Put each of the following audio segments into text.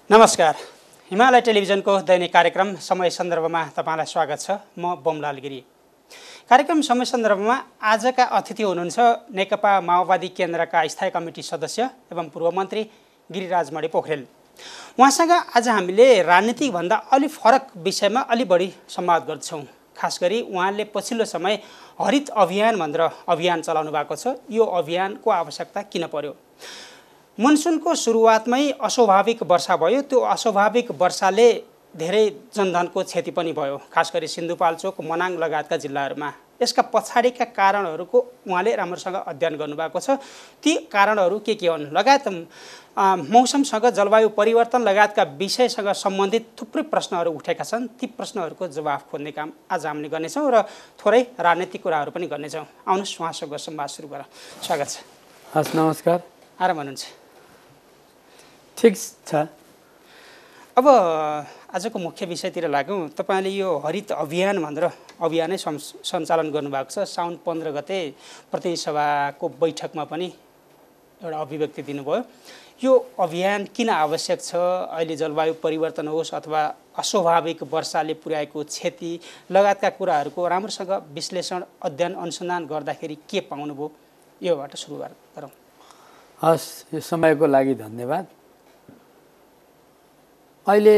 नमस्कार। हिमालय टेलिभिजनको दैनिक कार्यक्रम समय सन्दर्भमा तपाईलाई स्वागत छ। म बमलाल गिरी। कार्यक्रम समय सन्दर्भमा आजका अतिथि हुनुहुन्छ नेकपा माओवादी केन्द्रका स्थायी कमिटी सदस्य एवं पूर्व मन्त्री गिरिराजमणि पोखरेल। उहाँसँग आज हामीले राजनीतिक भन्दा अलि फरक विषयमा अलि बढी संवाद गर्छौं। खास गरी उहाँले पछिल्लो समय हरित अभियान भनेर अभियान चलाउनु भएको छ। यो अभियानको आवश्यकता किन पर्यो? मनसुनको सुरुवातमै अस्वाभाविक वर्षा भयो। त्यो अस्वाभाविक वर्षाले धेरै जनधनको क्षति पनि भयो, खास गरी सिन्धुपाल्चोक, मनाङ लगायतका जिल्लाहरूमा। यसका पछाडिका कारणहरूको उहाँले राम्रोसँग अध्ययन गर्नुभएको छ। ती कारणहरू के हुन् लगायत मौसमसँग, जलवायु परिवर्तन लगायतका विषयसँग सम्बन्धित थुप्रै प्रश्नहरू उठेका छन्। ती प्रश्नहरूको जवाफ खोज्ने काम आज हामीले गर्नेछौँ र थोरै राजनीतिक कुराहरू पनि गर्नेछौँ। आउनुहोस् उहाँसँग संवाद सुरु गरौँ। स्वागत छ। हस्, नमस्कार। आराम हुनुहुन्छ? ठिक छ। अब आजको मुख्य विषयतिर लाग्यौँ। तपाईँले यो हरित अभियान भनेर अभियानै सञ्चालन गर्नुभएको छ। साउन 15 गते प्रतिनिधि सभाको बैठकमा पनि एउटा अभिव्यक्ति दिनुभयो। यो अभियान किन आवश्यक छ? अहिले जलवायु परिवर्तन होस् अथवा अस्वाभाविक वर्षाले पुर्याएको क्षति लगायतका कुराहरूको राम्रोसँग विश्लेषण, अध्ययन, अनुसन्धान गर्दाखेरि के पाउनुभयो? योबाट सुरु गरौँ। हस्, यो समयको लागि धन्यवाद। अहिले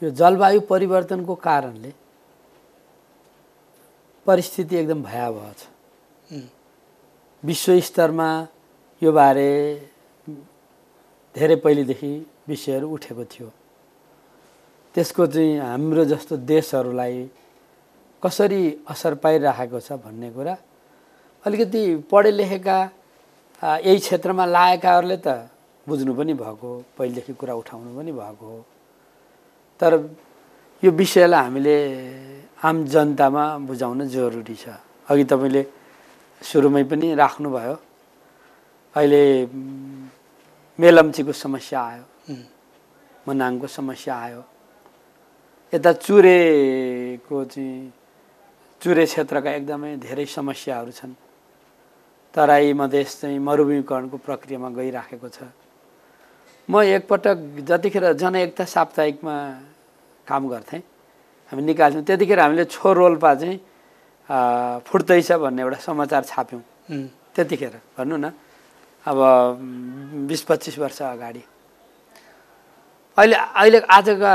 यो जलवायु परिवर्तनको कारणले परिस्थिति एकदम भयावह छ। विश्व स्तरमा यो बारे धेरै पहिलेदेखि विषयहरू उठेको थियो। त्यसको चाहिँ हाम्रो जस्तो देशहरूलाई कसरी असर पाइरहेको छ भन्ने कुरा अलिकति पढे लेखेका यही क्षेत्रमा लागेकाहरूले त बुझ्नु पनि भएको, पहिलेदेखि कुरा उठाउनु पनि भएको हो। तर यो विषयलाई हामीले आम जनतामा बुझाउन जरुरी छ। अघि तपाईँले सुरुमै पनि राख्नुभयो, अहिले मेलम्चीको समस्या आयो, मनाङको समस्या आयो, यता चुरे क्षेत्रका एकदमै धेरै समस्याहरू छन्। तराई मधेस चाहिँ मरुभूमिकरणको प्रक्रियामा गइराखेको छ। म एकपटक जतिखेर जनएकता साप्ताहिकमा काम गर्थेँ, हामी निकाल्थ्यौँ, त्यतिखेर हामीले छोरोल्पा चाहिँ फुट्दैछ भन्ने एउटा समाचार छाप्यौँ। त्यतिखेर भन्नु न, अब 20-25 वर्ष अगाडि। अहिले आजका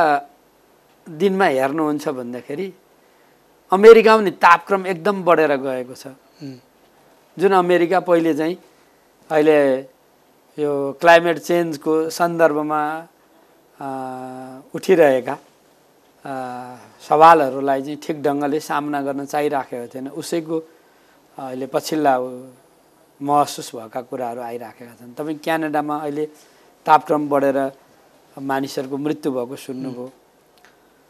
दिनमा हेर्नुहुन्छ भन्दाखेरि अमेरिकामा नि तापक्रम एकदम बढेर गएको छ। जुन अमेरिका पहिले चाहिँ अहिले यो क्लाइमेट चेन्जको सन्दर्भमा उठिरहेका सवालहरूलाई चाहिँ ठिक ढङ्गले सामना गर्न चाहिराखेको थिएन, उसैको अहिले पछिल्ला महसुस भएका कुराहरू आइराखेका छन्। तपाईँ क्यानाडामा अहिले तापक्रम बढेर मानिसहरूको मृत्यु भएको सुन्नुभयो।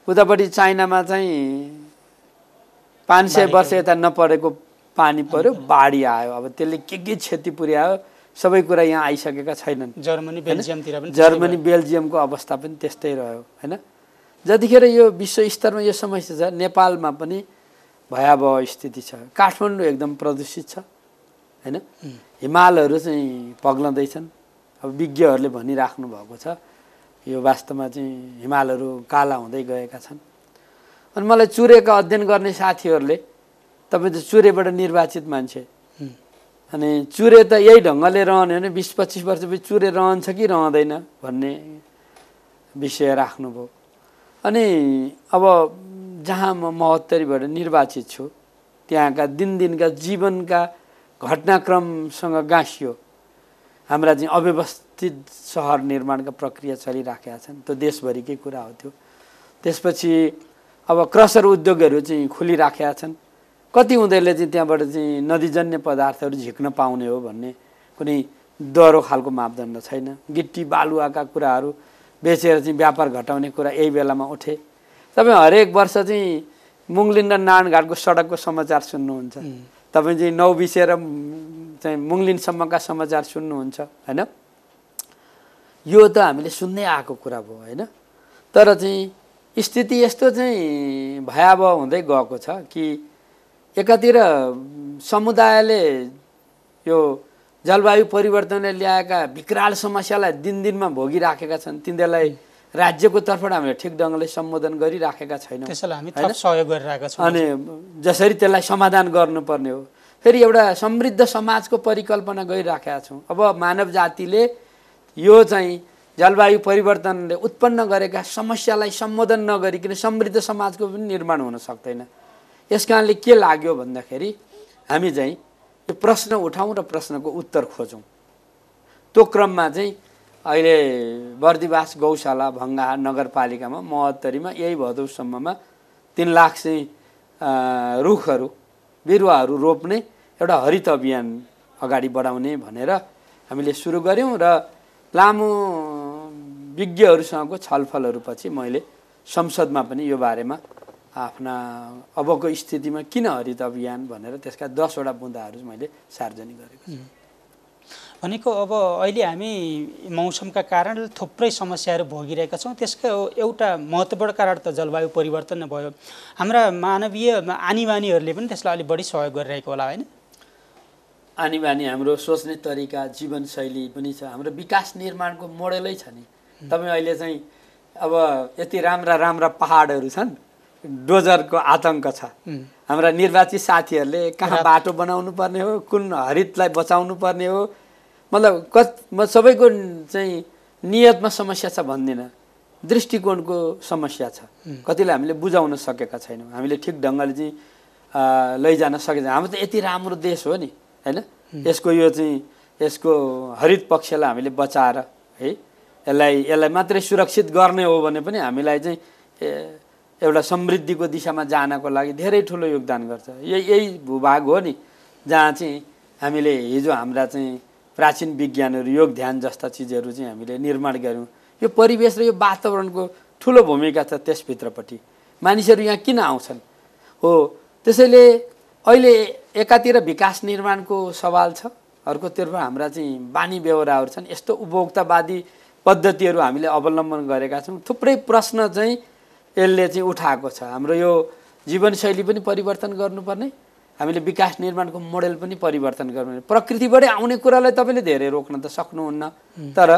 उतापट्टि चाइनामा चाहिँ 500 वर्ष यता नपरेको पानी पर्यो, बाढी आयो। अब त्यसले के क्षति पुर्यायो सबै कुरा यहाँ आइसकेका छैनन्। जर्मनी, बेल्जियमतिर पनि जर्मनी, बेल्जियमको अवस्था पनि त्यस्तै रह्यो हैन। जतिखेर यो विश्व स्तरमा यो समस्या छ, नेपालमा पनि भयावह स्थिति छ। काठमाडौँ एकदम प्रदूषित छ हैन। हिमालहरू चाहिँ पग्लँदैछन्। अब विज्ञहरूले भनिराख्नु भएको छ यो वास्तवमा चाहिँ हिमालहरू काला हुँदै गएका छन्। अनि मलाई चुरेका अध्ययन गर्ने साथीहरूले, तपाईँ त चुरेबाट निर्वाचित मान्छे, अनि चुरे त यही ढङ्गले रहने हो भने 20-25 वर्षपछि चुरे रहन्छ कि रहँदैन भन्ने विषय राख्नुभयो। अनि अब जहाँ म महोत्तरीबाट निर्वाचित छु त्यहाँका दिनदिनका जीवनका घटनाक्रमसँग गाँसियो। हाम्रा चाहिँ अव्यवस्थित सहर निर्माणका प्रक्रिया चलिराखेका छन्। त्यो देशभरिकै कुरा हो त्यो। त्यसपछि अब क्रसर उद्योगहरू चाहिँ खुलिराखेका छन्। कति उनीहरूले चाहिँ त्यहाँबाट चाहिँ नदीजन्य पदार्थहरू झिक्न पाउने हो भन्ने कुनै दरो खालको मापदण्ड छैन। गिट्टी बालुवाका कुराहरू बेचेर चाहिँ व्यापार घटाउने कुरा यही बेलामा उठे। तपाईँ हरेक वर्ष चाहिँ मुङ्लिन र नारायणघाटको सडकको समाचार सुन्नुहुन्छ। तपाईँ चाहिँ नौबिसे र चाहिँ मुङ्लिनसम्मका समाचार सुन्नुहुन्छ हैन। यो त हामीले सुन्दै आएको कुरा भयो हैन। तर चाहिँ स्थिति यस्तो चाहिँ भयावह हुँदै गएको छ कि एकातिर समुदायले यो जलवायु परिवर्तनले ल्याएका विकराल समस्यालाई दिनदिनमा भोगिराखेका छन् तिनीहरूलाई राज्यको तर्फबाट हामीले ठिक ढङ्गले सम्बोधन गरिराखेका छैनौँ। त्यसैले हामी थप सहयोग गरिरहेका छौँ अनि जसरी त्यसलाई समाधान गर्नुपर्ने हो फेरि एउटा समृद्ध समाजको परिकल्पना गरिराखेका छौँ। अब मानव जातिले यो चाहिँ जलवायु परिवर्तनले उत्पन्न गरेका समस्यालाई सम्बोधन नगरिकन समृद्ध समाजको पनि निर्माण हुन सक्दैन। यस कारणले के लाग्यो भन्दाखेरि हामी चाहिँ यो प्रश्न उठाउँ र प्रश्नको उत्तर खोजौँ। त्यो क्रममा चाहिँ अहिले बर्दिवास गौशाला भङ्गाहा नगरपालिकामा महोत्तरीमा यही भदौसम्ममा 3 लाख चाहिँ रुखहरू बिरुवाहरू रोप्ने एउटा हरित अभियान अगाडि बढाउने भनेर हामीले सुरु गऱ्यौँ र लामो विज्ञहरूसँगको छलफलहरूपछि मैले संसदमा पनि यो बारेमा आफ्ना अबको स्थितिमा किन हरित अभियान भनेर त्यसका 10 वटा बुँदाहरू मैले सार्वजनिक गरेको छु। भनेको अब अहिले हामी मौसमका कारण थुप्रै समस्याहरू भोगिरहेका छौँ। त्यसको एउटा महत्त्वपूर्ण कारण त जलवायु परिवर्तन नै भयो। हाम्रा मानवीय आनीबानीहरूले पनि त्यसलाई अलिक बढी सहयोग गरिरहेको होला होइन? आनीबानी हाम्रो सोच्ने तरिका जीवनशैली पनि छ। हाम्रो विकास निर्माणको मोडेलै छ नि। तपाईँ अहिले चाहिँ अब यति राम्रा राम्रा पहाडहरू छन्, डोजरको आतङ्क छ। हाम्रा निर्वाचित साथीहरूले कहाँ बाटो बनाउनु पर्ने हो, कुन हरितलाई बचाउनु पर्ने हो, मतलब सबैको चाहिँ नियतमा समस्या छ भन्दिनँ, दृष्टिकोणको समस्या छ। कतिलाई हामीले बुझाउन सकेका छैनौँ, हामीले ठिक ढङ्गले चाहिँ लैजान सकेका छैनौँ। हाम्रो त यति राम्रो देश हो नि होइन, यसको यो चाहिँ यसको हरित पक्षलाई हामीले बचाएर है यसलाई मात्रै सुरक्षित गर्ने हो भने पनि हामीलाई चाहिँ एउटा समृद्धिको दिशामा जानको लागि धेरै ठुलो योगदान गर्छ। यही भूभाग हो नि जहाँ चाहिँ हामीले हिजो हाम्रा चाहिँ प्राचीन विज्ञानहरू योग ध्यान जस्ता चिजहरू चाहिँ हामीले निर्माण गऱ्यौँ। यो परिवेश र यो वातावरणको ठुलो भूमिका छ त्यसभित्रपट्टि। मानिसहरू यहाँ किन आउँछन् हो, त्यसैले अहिले एकातिर विकास निर्माणको सवाल छ, अर्कोतर्फ हाम्रा चाहिँ बानी व्यवहारहरू छन्। यस्तो उपभोक्तावादी पद्धतिहरू हामीले अवलम्बन गरेका छौँ। थुप्रै प्रश्न चाहिँ यसले चाहिँ उठाएको छ। हाम्रो यो जीवनशैली पनि परिवर्तन गर्नुपर्ने, हामीले विकास निर्माणको मोडेल पनि परिवर्तन गर्नुपर्ने। प्रकृतिबाटै आउने कुरालाई तपाईँले धेरै रोक्न त सक्नुहुन्न, तर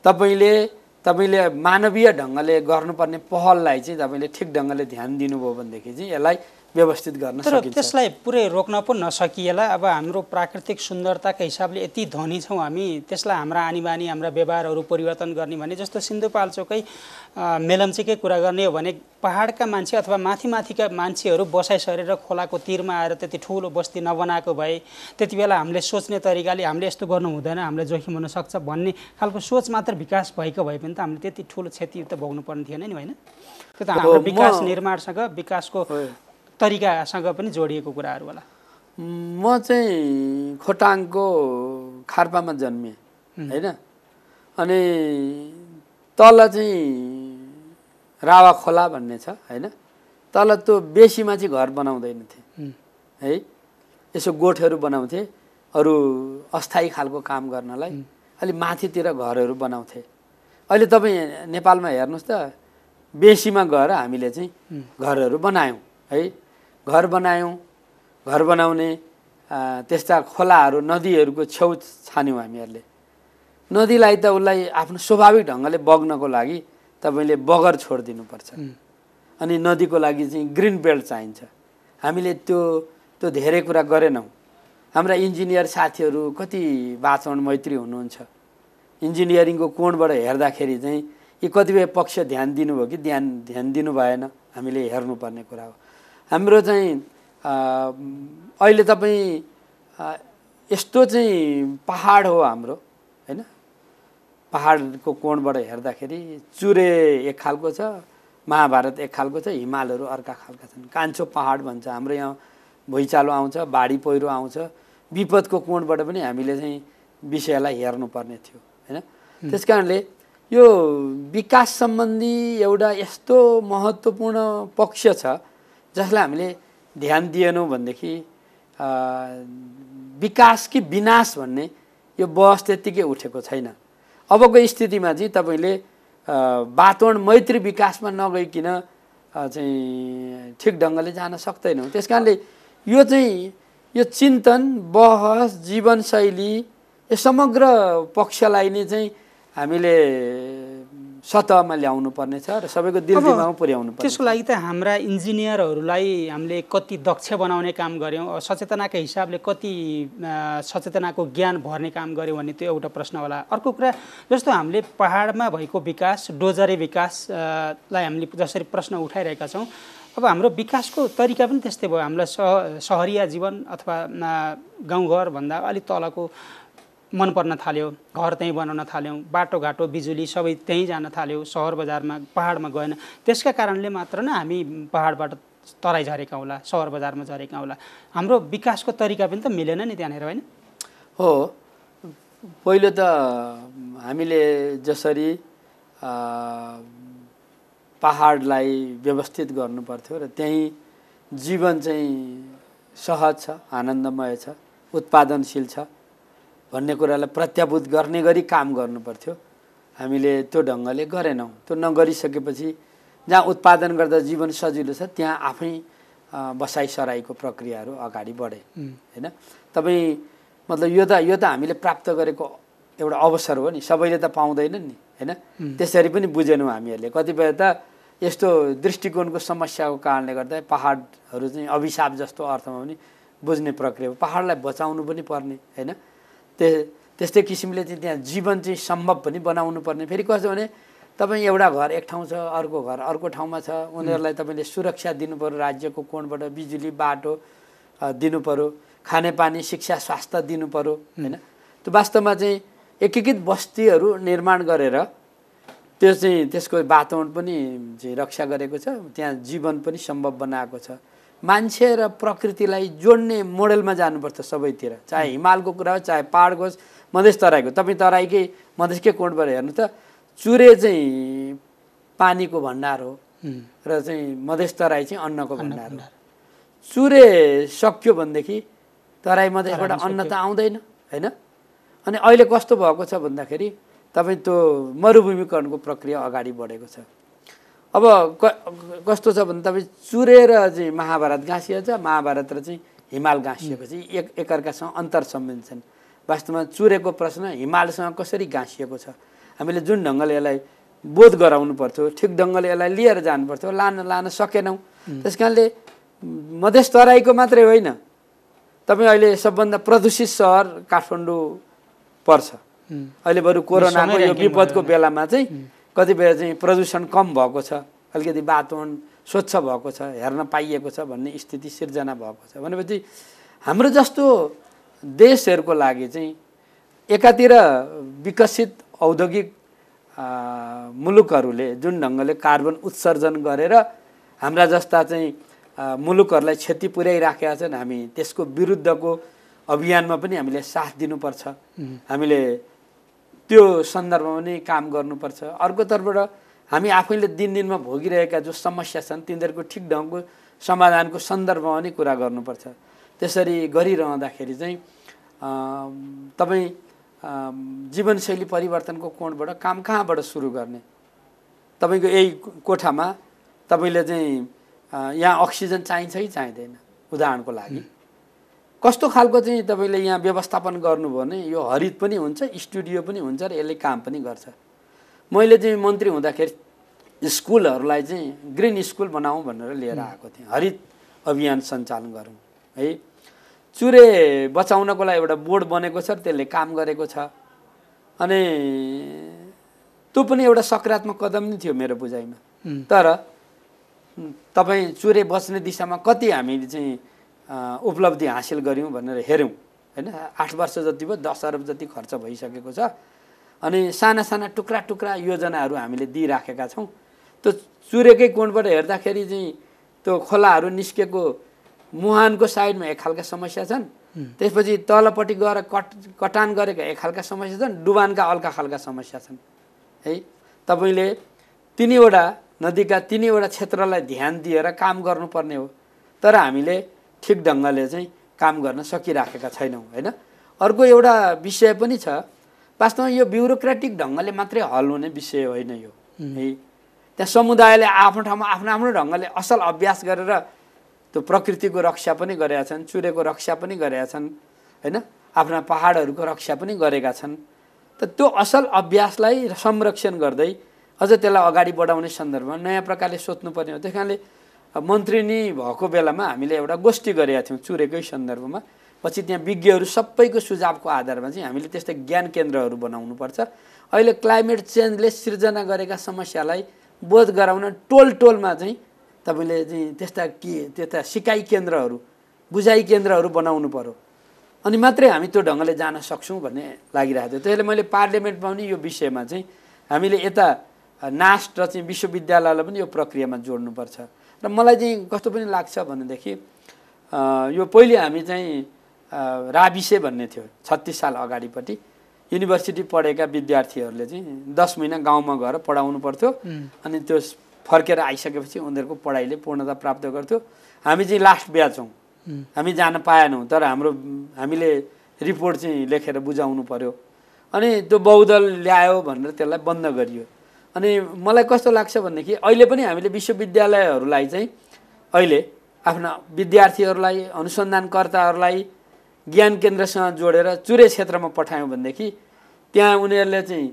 तपाईँले मानवीय ढङ्गले गर्नुपर्ने पहललाई चाहिँ तपाईँले ठिक ढङ्गले ध्यान दिनुभयो भनेदेखि चाहिँ यसलाई व्यवस्थित गर्न सकिन्छ। तर त्यसलाई पुरै रोक्न पनि नसकिएला। अब हाम्रो प्राकृतिक सुन्दरताका हिसाबले यति धनी छौँ हामी, त्यसलाई हाम्रा आनीबानी हाम्रा व्यवहारहरू परिवर्तन गर्ने भने जस्तो सिन्धुपाल्चोकै मेलम्चीकै कुरा गर्ने हो भने पहाडका मान्छे अथवा माथिका मान्छेहरू बसाइ सरेर खोलाको तिरमा आएर त्यति ठुलो बस्ती नबनाएको भए त्यति बेला हामीले सोच्ने तरिकाले हामीले यस्तो गर्नु हुँदैन, हामीले जोखिम हुनसक्छ भन्ने खालको सोच मात्र विकास भएको भए पनि त हामीले त्यति ठुलो क्षति त भोग्नु पर्ने थिएन नि होइन? त्यो त हाम्रो विकास निर्माणसँग विकासको तरिकासँग पनि जोडिएको कुराहरू होला। म चाहिँ खोटाङको खार्पामा जन्मेँ होइन, अनि तल चाहिँ रावा खोला भन्ने छ होइन, तल त्यो बेसीमा चाहिँ घर बनाउँदैनथे है, यसो गोठहरू बनाउँथे अरू अस्थायी खालको काम गर्नलाई, अलि माथितिर घरहरू बनाउँथे। अहिले तपाईँ नेपालमा हेर्नुहोस् त बेसीमा गएर हामीले चाहिँ घरहरू बनायौँ है, घर बनाउने त्यस्ता खोलाहरू नदीहरूको छेउ छान्यौँ हामीहरूले। नदीलाई त उसलाई आफ्नो स्वाभाविक ढङ्गले बग्नको लागि तपाईँले बगर छोडिदिनुपर्छ, अनि नदीको लागि चाहिँ ग्रिन बेल्ट चाहिन्छ। हामीले त्यो धेरै कुरा गरेनौँ। हाम्रा इन्जिनियर साथीहरू कति वातावरण मैत्री हुनुहुन्छ, इन्जिनियरिङको कोणबाट हेर्दाखेरि चाहिँ यी कतिपय पक्ष ध्यान दिनुभयो कि ध्यान दिनु भएन, हामीले हेर्नुपर्ने कुरा हो। हाम्रो चाहिँ अहिले तपाईँ यस्तो चाहिँ पहाड हो हाम्रो होइन, पहाडको कोणबाट हेर्दाखेरि चुरे एक खालको छ, महाभारत एक खालको छ, हिमालहरू अर्का खालका छन्। कान्छो पहाड भन्छ, हाम्रो यहाँ भुइँचालो आउँछ, बाढी पहिरो आउँछ, विपदको कोणबाट पनि हामीले चाहिँ विषयलाई हेर्नुपर्ने थियो होइन। त्यस कारणले यो विकास सम्बन्धी एउटा यस्तो महत्त्वपूर्ण पक्ष छ जसलाई हामीले ध्यान दिएनौँ भनेदेखि विकास कि विनाश भन्ने यो बहस त्यत्तिकै उठेको छैन। अबको स्थितिमा चाहिँ तपाईँले वातावरण मैत्री विकासमा नगइकन चाहिँ ठिक ढङ्गले जान सक्दैनौँ। त्यस कारणले यो चिन्तन बहस जीवनशैली यो समग्र पक्षलाई नै चाहिँ हामीले सतहमा ल्याउनु पर्ने छ र सबैको दिलदिमागमा पुर्याउनु पर्छ। त्यसको लागि त हाम्रा इन्जिनियरहरूलाई हामीले कति दक्ष बनाउने काम गऱ्यौँ, सचेतनाका हिसाबले कति सचेतनाको ज्ञान भर्ने काम गऱ्यौँ भन्ने त्यो एउटा प्रश्न होला। अर्को कुरा जस्तो हामीले पहाडमा भएको विकास, डोजरे विकासलाई हामीले जसरी प्रश्न उठाइरहेका छौँ, अब हाम्रो विकासको तरिका पनि त्यस्तै भयो। हामीलाई सहरिया जीवन अथवा गाउँघरभन्दा अलिक तलको मन पर्न थाल्यो, घर त्यहीँ बनाउन थाल्यौँ, बाटोघाटो बिजुली सबै त्यहीँ जान थाल्यो, सहर बजारमा पहाडमा गएन। त्यसका कारणले मात्र नै हामी पहाडबाट तराई झरेका होला, सहर बजारमा झरेका होला। हाम्रो विकासको तरिका पनि त मिलेन नि त्यहाँनिर, होइन? हो, पहिलो त हामीले जसरी पहाडलाई व्यवस्थित गर्नु पर्थ्यो र त्यहीँ जीवन चाहिँ सहज छ, आनन्दमय छ, उत्पादनशील छ भन्ने कुरालाई प्रत्याभूत गर्ने गरी काम गर्नु पर्थ्यो। हामीले त्यो ढङ्गले गरेनौँ। त्यो नगरिसकेपछि जहाँ उत्पादन गर्दा जीवन सजिलो छ त्यहाँ आफै बसाइसराईको प्रक्रियाहरू अगाडि बढे, होइन? तपाईँ मतलब यो त हामीले प्राप्त गरेको एउटा अवसर हो नि, सबैले त पाउँदैनन् नि, होइन? त्यसरी पनि बुझेनौँ हामीहरूले। कतिपय त यस्तो दृष्टिकोणको समस्याको कारणले गर्दा पहाडहरू चाहिँ अभिशाप जस्तो अर्थमा पनि बुझ्ने प्रक्रिया हो। पहाडलाई बचाउनु पनि पर्ने, होइन? त्यस्तै किसिमले चाहिँ त्यहाँ जीवन चाहिँ सम्भव पनि बनाउनु पर्ने। फेरि कस्तो भने तपाईँ एउटा घर एक ठाउँ छ, अर्को घर अर्को ठाउँमा छ, उनीहरूलाई तपाईँले सुरक्षा दिनु पर्यो, राज्यको कोणबाट बिजुली बाटो दिनु पर्यो, खानेपानी शिक्षा स्वास्थ्य दिनु पर्यो, होइन? त्यो वास्तवमा चाहिँ एकीकृत बस्तीहरू निर्माण गरेर त्यो चाहिँ त्यसको वातावरण पनि चाहिँ रक्षा गरेको छ, त्यहाँ जीवन पनि सम्भव बनाएको छ। मान्छे र प्रकृतिलाई जोड्ने मोडेलमा जानुपर्छ सबैतिर, चाहे हिमालको कुरा हो, चाहे पहाडको होस्, मधेस तराईको। तपाईँ तराईकै मधेसकै कोणबाट हेर्नु त, चुरे चाहिँ पानीको भण्डार हो र चाहिँ मधेस तराई चाहिँ अन्नको भण्डार हो। चुरे सक्यो भनेदेखि तराई मधेसबाट अन्न त आउँदैन, होइन? अनि अहिले कस्तो भएको छ भन्दाखेरि तपाईँ त्यो मरुभूमिकरणको प्रक्रिया अगाडि बढेको छ। अब कस्तो छ भने तपाईँ चुरेर चाहिँ महाभारत गाँसिएको छ, महाभारत र चाहिँ हिमाल गाँसिएको छ, एकअर्कासँग अन्तर सम्बन्ध छन्। वास्तवमा चुरेको प्रश्न हिमालसँग कसरी गाँसिएको छ, हामीले जुन ढङ्गले यसलाई बोध गराउनु पर्थ्यो, ठिक ढङ्गले यसलाई लिएर जानु पर्थ्यो, लान सकेनौँ। त्यस कारणले मधेस तराईको मात्रै होइन, तपाईँ अहिले सबभन्दा प्रदूषित सहर काठमाडौँ पर्छ। अहिले बरु कोरोनाको यो विपदको बेलामा चाहिँ कतिपय चाहिँ प्रदूषण कम भएको छ, अलिकति वातावरण स्वच्छ भएको छ, हेर्न पाइएको छ भन्ने स्थिति सिर्जना भएको छ। भनेपछि हाम्रो जस्तो देशहरूको लागि चाहिँ एकातिर विकसित औद्योगिक मुलुकहरूले जुन ढङ्गले कार्बन उत्सर्जन गरेर हाम्रा जस्ता चाहिँ मुलुकहरूलाई क्षति पुर्याइराखेका छन्, हामी त्यसको विरुद्धको अभियानमा पनि हामीले साथ दिनुपर्छ। हामीले त्यो सन्दर्भमा पनि काम गर्नुपर्छ। अर्कोतर्फबाट हामी आफैले दिनमा भोगिरहेका जो समस्या छन् तिनीहरूको ठिक ढङ्गको समाधानको सन्दर्भमा पनि कुरा गर्नुपर्छ। त्यसरी गरिरहँदाखेरि चाहिँ तपाईँ जीवनशैली परिवर्तनको कोणबाट काम कहाँबाट सुरु गर्ने? तपाईँको यही कोठामा तपाईँले चाहिँ यहाँ अक्सिजन चाहिन्छ कि चाहिँदैन? उदाहरणको लागि कस्तो खालको चाहिँ तपाईँले यहाँ व्यवस्थापन गर्नुभयो भने यो हरित पनि हुन्छ, स्टुडियो पनि हुन्छ र यसले काम पनि गर्छ। मैले चाहिँ मन्त्री हुँदाखेरि स्कुलहरूलाई चाहिँ ग्रिन स्कुल बनाऊँ भनेर लिएर आएको थिएँ, हरित अभियान सञ्चालन गरौँ है। चुरे बचाउनको लागि एउटा बोर्ड बनेको छ, त्यसले काम गरेको छ। अनि त्यो पनि एउटा सकारात्मक कदम नै थियो मेरो बुझाइमा। तर तपाईँ चुरे बच्ने दिशामा कति हामीले चाहिँ उपलब्धि हासिल गऱ्यौँ भनेर हेऱ्यौँ, होइन? 8 वर्ष जति भयो, 10 अरब जति खर्च भइसकेको छ। अनि साना साना टुक्रा टुक्रा योजनाहरू हामीले दिइराखेका छौँ। त्यो चुरेकै कोणबाट हेर्दाखेरि चाहिँ त्यो खोलाहरू निस्केको मुहानको साइडमा एक खालका समस्या छन्, त्यसपछि तलपट्टि गएर कटान गरेका एक खालका समस्या छन्, डुबानका अर्का खालका समस्या छन् है। तपाईँले तिनवटा नदीका तिनवटा क्षेत्रलाई ध्यान दिएर काम गर्नुपर्ने हो, तर हामीले ठिक ढङ्गले चाहिँ काम गर्न सकिराखेका छैनौँ, होइन? अर्को एउटा विषय पनि छ, वास्तवमा यो ब्युरोक्रेटिक ढङ्गले मात्रै हल हुने विषय होइन यो है। त्यहाँ समुदायले आफ्नो ठाउँमा आफ्नो आफ्नो ढङ्गले असल अभ्यास गरेर त्यो प्रकृतिको रक्षा पनि गरेका छन्, चुरेको रक्षा पनि गरेका छन्, होइन? आफ्ना पहाडहरूको रक्षा पनि गरेका छन्। त त्यो असल अभ्यासलाई संरक्षण गर्दै अझ त्यसलाई अगाडि बढाउने सन्दर्भमा नयाँ प्रकारले सोच्नुपर्ने हो। त्यस कारणले मन्त्री नि भएको बेलामा हामीले एउटा गोष्ठी गरेका थियौँ चुरेकै सन्दर्भमा। पछि त्यहाँ विज्ञहरू सबैको सुझावको आधारमा चाहिँ हामीले त्यस्तै ज्ञान केन्द्रहरू बनाउनुपर्छ। अहिले क्लाइमेट चेन्जले सिर्जना गरेका समस्यालाई बोध गराउन टोलमा चाहिँ तपाईँले चाहिँ त्यस्ता सिकाइ केन्द्रहरू बुझाइ केन्द्रहरू बनाउनु पर्यो, अनि मात्रै हामी त्यो ढङ्गले जान सक्छौँ भन्ने लागिरहेको थियो। त्यसैले मैले पार्लियामेन्टमा पनि यो विषयमा चाहिँ हामीले यता नास्ट र चाहिँ विश्वविद्यालयलाई पनि यो प्रक्रियामा जोड्नुपर्छ। र मलाई चाहिँ कस्तो पनि लाग्छ भनेदेखि यो पहिले हामी चाहिँ राबिसे भन्ने थियो 36 साल अगाडिपट्टि युनिभर्सिटी पढेका विद्यार्थीहरूले चाहिँ 10 महिना गाउँमा गएर पढाउनु पर्थ्यो, अनि त्यो फर्केर आइसकेपछि उनीहरूको पढाइले पूर्णता प्राप्त गर्थ्यो। हामी चाहिँ लास्ट ब्याच हौँ, हामी जान पाएनौँ, तर हामीले रिपोर्ट चाहिँ लेखेर बुझाउनु पर्यो, अनि त्यो बहुदल ल्यायो भनेर त्यसलाई बन्द गरियो। अनि मलाई कस्तो लाग्छ भनेदेखि अहिले पनि हामीले विश्वविद्यालयहरूलाई चाहिँ अहिले आफ्ना विद्यार्थीहरूलाई अनुसन्धानकर्ताहरूलाई ज्ञान केन्द्रसँग जोडेर चुरे क्षेत्रमा पठायौँ भनेदेखि त्यहाँ उनीहरूले चाहिँ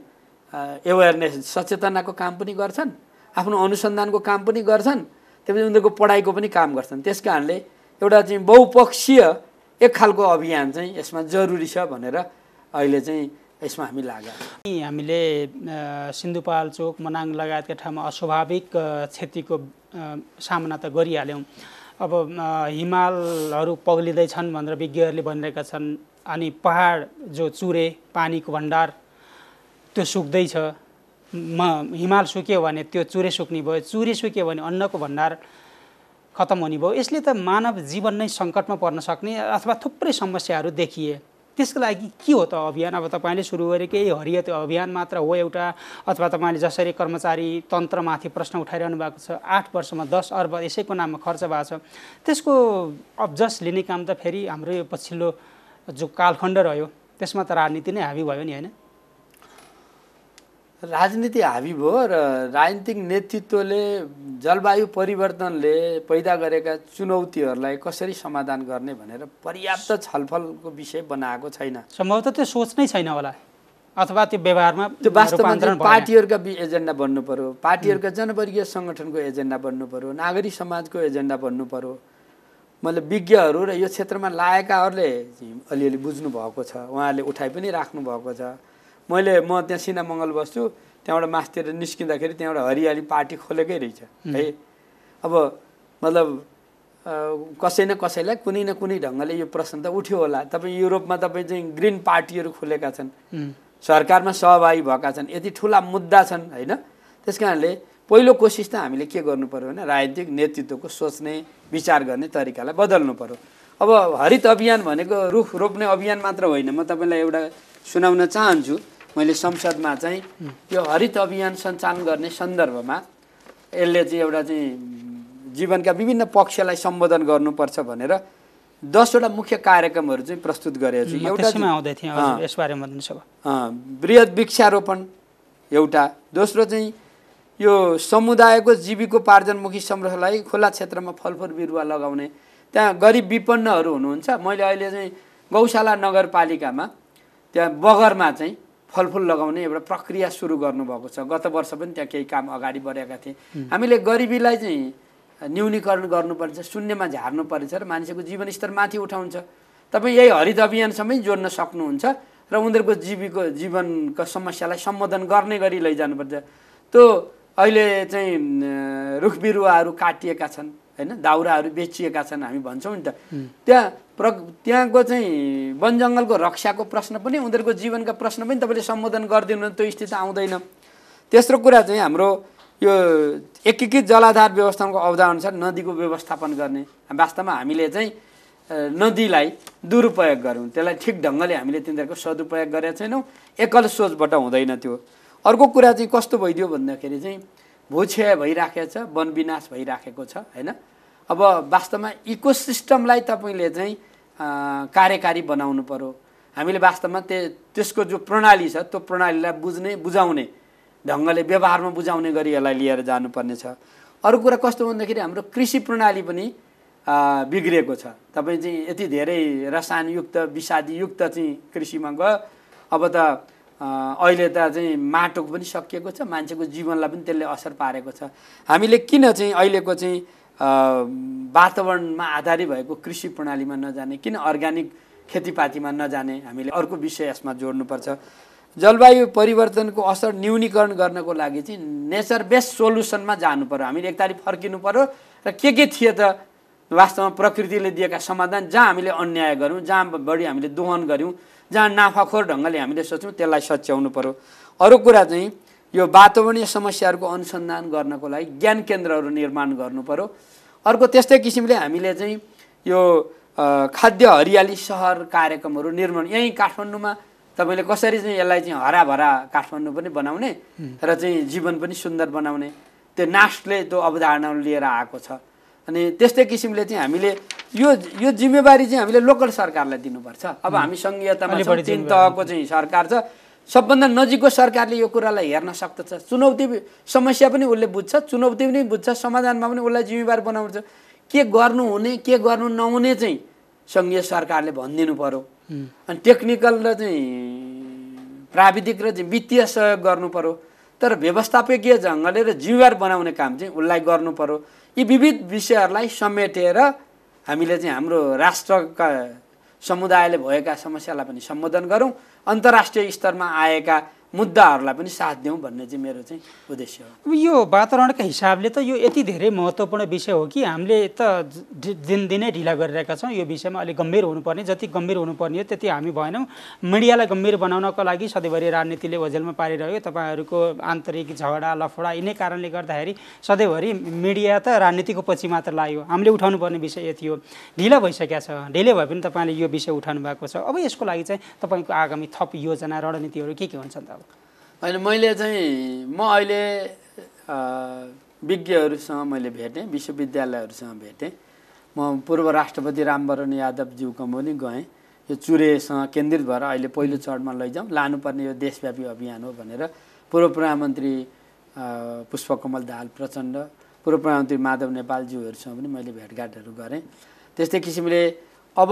एवेरनेस सचेतनाको काम पनि गर्छन्, आफ्नो अनुसन्धानको काम पनि गर्छन्, त्यसपछि उनीहरूको पढाइको पनि काम गर्छन्। त्यस कारणले एउटा चाहिँ बहुपक्षीय एक खालको अभियान चाहिँ यसमा जरुरी छ भनेर अहिले चाहिँ यसमा हामी लाग्यो। हामीले सिन्धुपाल्चोक मनाङ लगायतका ठाउँमा अस्वाभाविक क्षतिको सामना त गरिहाल्यौँ। अब हिमालहरू पग्लिँदैछन् भनेर विज्ञहरूले भनिरहेका छन्, अनि पहाड जो चुरे पानीको भण्डार त्यो सुक्दैछ। हिमाल सुक्यो भने त्यो चुरे सुक्ने भयो, चुरे सुक्यो भने अन्नको भण्डार खत्तम हुने भयो। यसले त मानव जीवन नै सङ्कटमा पर्न सक्ने अथवा थुप्रै समस्याहरू देखिए। त्यसको लागि के हो त अभियान? अब तपाईँले सुरु गरेकै हरियत अभियान मात्र हो एउटा, अथवा तपाईँले जसरी कर्मचारी तन्त्रमाथि प्रश्न उठाइरहनु भएको छ, 8 वर्षमा 10 अर्ब यसैको नाममा खर्च भएको छ, त्यसको अब्जस लिने काम त फेरि हाम्रो यो पछिल्लो जो कालखण्ड रह्यो त्यसमा त राजनीति नै हावी भयो नि, होइन? राजनीति हावी भयो र राजनीतिक नेतृत्वले जलवायु परिवर्तनले पैदा गरेका चुनौतीहरूलाई कसरी समाधान गर्ने भनेर पर्याप्त छलफलको विषय बनाएको छैन। सम्भवतः त्यो सोच नै छैन होला, अथवा त्यो व्यवहारमा त्यो वास्तवमा पार्टीहरूका एजेन्डा बन्नु पर्यो, पार्टीहरूका जनवर्गीय सङ्गठनको एजेन्डा बन्नु पर्यो, नागरिक समाजको एजेन्डा बन्नु पर्यो। मैले विज्ञहरू र यो क्षेत्रमा लागेकाहरूले अलिअलि बुझ्नु भएको छ, उहाँहरूले उठाइ पनि राख्नु भएको छ। म त्यहाँ सिनामङ्गल बस्छु, त्यहाँबाट मास्तिर निस्किँदाखेरि त्यहाँबाट हरियाली पार्टी खोलेकै रहेछ है। अब मतलब कसै न कसैलाई कुनै न कुनै ढङ्गले यो प्रश्न त उठ्यो होला। तपाईँ युरोपमा तपाईँ चाहिँ ग्रिन पार्टीहरू खुलेका छन्, सरकारमा सहभागी भएका छन्, यति ठुला मुद्दा छन् होइन। त्यस कारणले पहिलो कोसिस त हामीले के गर्नु पर्यो भने राजनीतिक नेतृत्वको सोच्ने विचार गर्ने तरिकालाई बदल्नु पर्यो। अब हरित अभियान भनेको रुख रोप्ने अभियान मात्र होइन। म तपाईँलाई एउटा सुनाउन चाहन्छु। मैले संसदमा चाहिँ यो हरित अभियान सञ्चालन गर्ने सन्दर्भमा यसले चाहिँ एउटा चाहिँ जीवनका विभिन्न पक्षलाई सम्बोधन गर्नुपर्छ भनेर 10वटा मुख्य कार्यक्रमहरू चाहिँ प्रस्तुत गरेको छु। एउटा बृहत वृक्षारोपण एउटा, दोस्रो चाहिँ यो समुदायको जीविकोपार्जनमुखी समूहलाई खुला क्षेत्रमा फलफुल बिरुवा लगाउने। त्यहाँ गरिब विपन्नहरू हुनुहुन्छ। मैले अहिले चाहिँ गौशाला नगरपालिकामा त्यहाँ बगरमा चाहिँ फलफुल लगाउने एउटा प्रक्रिया सुरु गर्नुभएको छ। गत वर्ष पनि त्यहाँ केही काम अगाडि बढेका थिए। हामीले गरिबीलाई चाहिँ न्यूनीकरण गर्नुपर्छ, शून्यमा झार्नुपर्छ र मानिसको जीवनस्तर माथि उठाउँछ। तपाईँ यही हरित अभियानसँगै जोड्न सक्नुहुन्छ र उनीहरूको जीवनको समस्यालाई सम्बोधन गर्ने गरी लैजानुपर्छ। त्यो अहिले चाहिँ रुख बिरुवाहरू काटिएका छन् होइन, दाउराहरू बेचिएका छन् हामी भन्छौँ नि त। त्यहाँको चाहिँ वन जङ्गलको रक्षाको प्रश्न पनि उनीहरूको जीवनका प्रश्न पनि तपाईँले सम्बोधन गरिदिनु, त्यो स्थिति आउँदैन। तेस्रो कुरा चाहिँ हाम्रो यो एकीकृत जलाधार व्यवस्थापनको अवधाअनुसार नदीको व्यवस्थापन गर्ने। वास्तवमा हामीले चाहिँ नदीलाई दुरुपयोग गऱ्यौँ, त्यसलाई ठिक ढङ्गले हामीले तिनीहरूको सदुपयोग गरेका छैनौँ। एकल सोचबाट हुँदैन त्यो। अर्को कुरा चाहिँ कस्तो भइदियो भन्दाखेरि चाहिँ भूक्षय भइराखेको छ, वन विनाश भइराखेको छ होइन। अब वास्तवमा इकोसिस्टमलाई तपाईँले चाहिँ कार्यकारी बनाउनु पर्यो। हामीले वास्तवमा त्यसको जो प्रणाली छ त्यो प्रणालीलाई बुझाउने ढङ्गले व्यवहारमा बुझाउने गरी यसलाई लिएर जानुपर्ने छ। अरू कुरा कस्तो भन्दाखेरि हाम्रो कृषि प्रणाली पनि बिग्रिएको छ। तपाईँ चाहिँ यति धेरै रसायनयुक्त विषादीयुक्त चाहिँ कृषिमा गयो, अब त अहिले त चाहिँ माटोको पनि सकिएको छ, मान्छेको जीवनलाई पनि त्यसले असर पारेको छ। हामीले किन चाहिँ अहिलेको चाहिँ वातावरणमा आधारित भएको कृषि प्रणालीमा नजाने, किन अर्ग्यानिक खेतीपातीमा नजाने, हामीले अर्को विषय यसमा जोड्नुपर्छ। जलवायु परिवर्तनको असर न्यूनीकरण गर्नको लागि चाहिँ नेचर बेस्ड सोल्युसनमा जानु पर्यो। हामीले एकतारी फर्किनु पर्यो र के थिए त वास्तवमा प्रकृतिले दिएका समाधान, जहाँ हामीले अन्याय गऱ्यौँ, जहाँ बढी हामीले दोहन गऱ्यौँ, जहाँ नाफाखोर ढङ्गले हामीले सोच्यौँ, त्यसलाई सच्याउनु पर्यो। अरू कुरा चाहिँ यो वातावरणीय समस्याहरूको अनुसन्धान गर्नको लागि ज्ञान केन्द्रहरू निर्माण गर्नु पर्यो। अर्को त्यस्तै किसिमले हामीले चाहिँ यो खाद्य हरियाली सहर कार्यक्रमहरू निर्माण, यहीँ काठमाडौँमा तपाईँले कसरी चाहिँ यसलाई चाहिँ हराभरा काठमाडौँ पनि बनाउने र चाहिँ जीवन पनि सुन्दर बनाउने, त्यो नास्टले त्यो अवधारणा लिएर आएको छ। अनि त्यस्तै किसिमले चाहिँ हामीले यो जिम्मेवारी चाहिँ हामीले लोकल सरकारलाई दिनुपर्छ। अब हामी सङ्घीयतामा 3 तहको चाहिँ सरकार छ, सबभन्दा नजिकको सरकारले यो कुरालाई हेर्न सक्दछ। चुनौती समस्या पनि उसले बुझ्छ, चुनौती पनि बुझ्छ, समाधानमा पनि उसलाई जिम्मेवार बनाउँछ। के गर्नुहुने के गर्नु नहुने चाहिँ सङ्घीय सरकारले भनिदिनु पर्यो। अनि टेक्निकल र चाहिँ प्राविधिक र चाहिँ वित्तीय सहयोग गर्नु पर्यो, तर व्यवस्थापकीय ढङ्गले र जिम्मेवार बनाउने काम चाहिँ उसलाई गर्नु पर्यो। यी विविध विषयहरूलाई समेटेर हामीले चाहिँ हाम्रो राष्ट्रका समुदायले भएका समस्यालाई पनि सम्बोधन गरौँ, अन्तर्राष्ट्रिय स्तरमा आएका मुद्दाहरूलाई पनि साथ दिउँ भन्ने चाहिँ मेरो चाहिँ उद्देश्य हो। यो वातावरणका हिसाबले त यो यति धेरै महत्त्वपूर्ण विषय हो कि हामीले त दिनदिनै ढिला गरिरहेका छौँ। यो विषयमा अलिक गम्भीर हुनुपर्ने, जति गम्भीर हुनुपर्ने हो त्यति हामी भएनौँ। मिडियालाई गम्भीर बनाउनको लागि सधैँभरि राजनीतिले ओझेलमा पारिरह्यो। तपाईँहरूको आन्तरिक झगडा लफडा यिनै कारणले गर्दाखेरि सधैँभरि मिडिया त राजनीतिको पछि मात्र लाग्यो। हामीले उठाउनु पर्ने विषय यति हो, ढिला भइसकेको छ। ढिलै भए पनि तपाईँले यो विषय उठाउनु भएको छ। अब यसको लागि चाहिँ तपाईँको आगामी थप योजना रणनीतिहरू के हुन्छन् त? होइन, मैले चाहिँ म अहिले विज्ञहरूसँग मैले भेटेँ, विश्वविद्यालयहरूसँग भेटेँ। म पूर्व राष्ट्रपति रामवरण यादवज्यूकोमा पनि गएँ। यो चुरेसँग केन्द्रित भएर अहिले पहिलो चरणमा लैजाउँ, लानुपर्ने यो देशव्यापी अभियान हो भनेर पूर्व प्रधानमन्त्री पुष्पकमल दाहाल प्रचण्ड, पूर्व प्रधानमन्त्री माधव नेपालज्यूहरूसँग पनि मैले भेटघाटहरू गरेँ। त्यस्तै किसिमले अब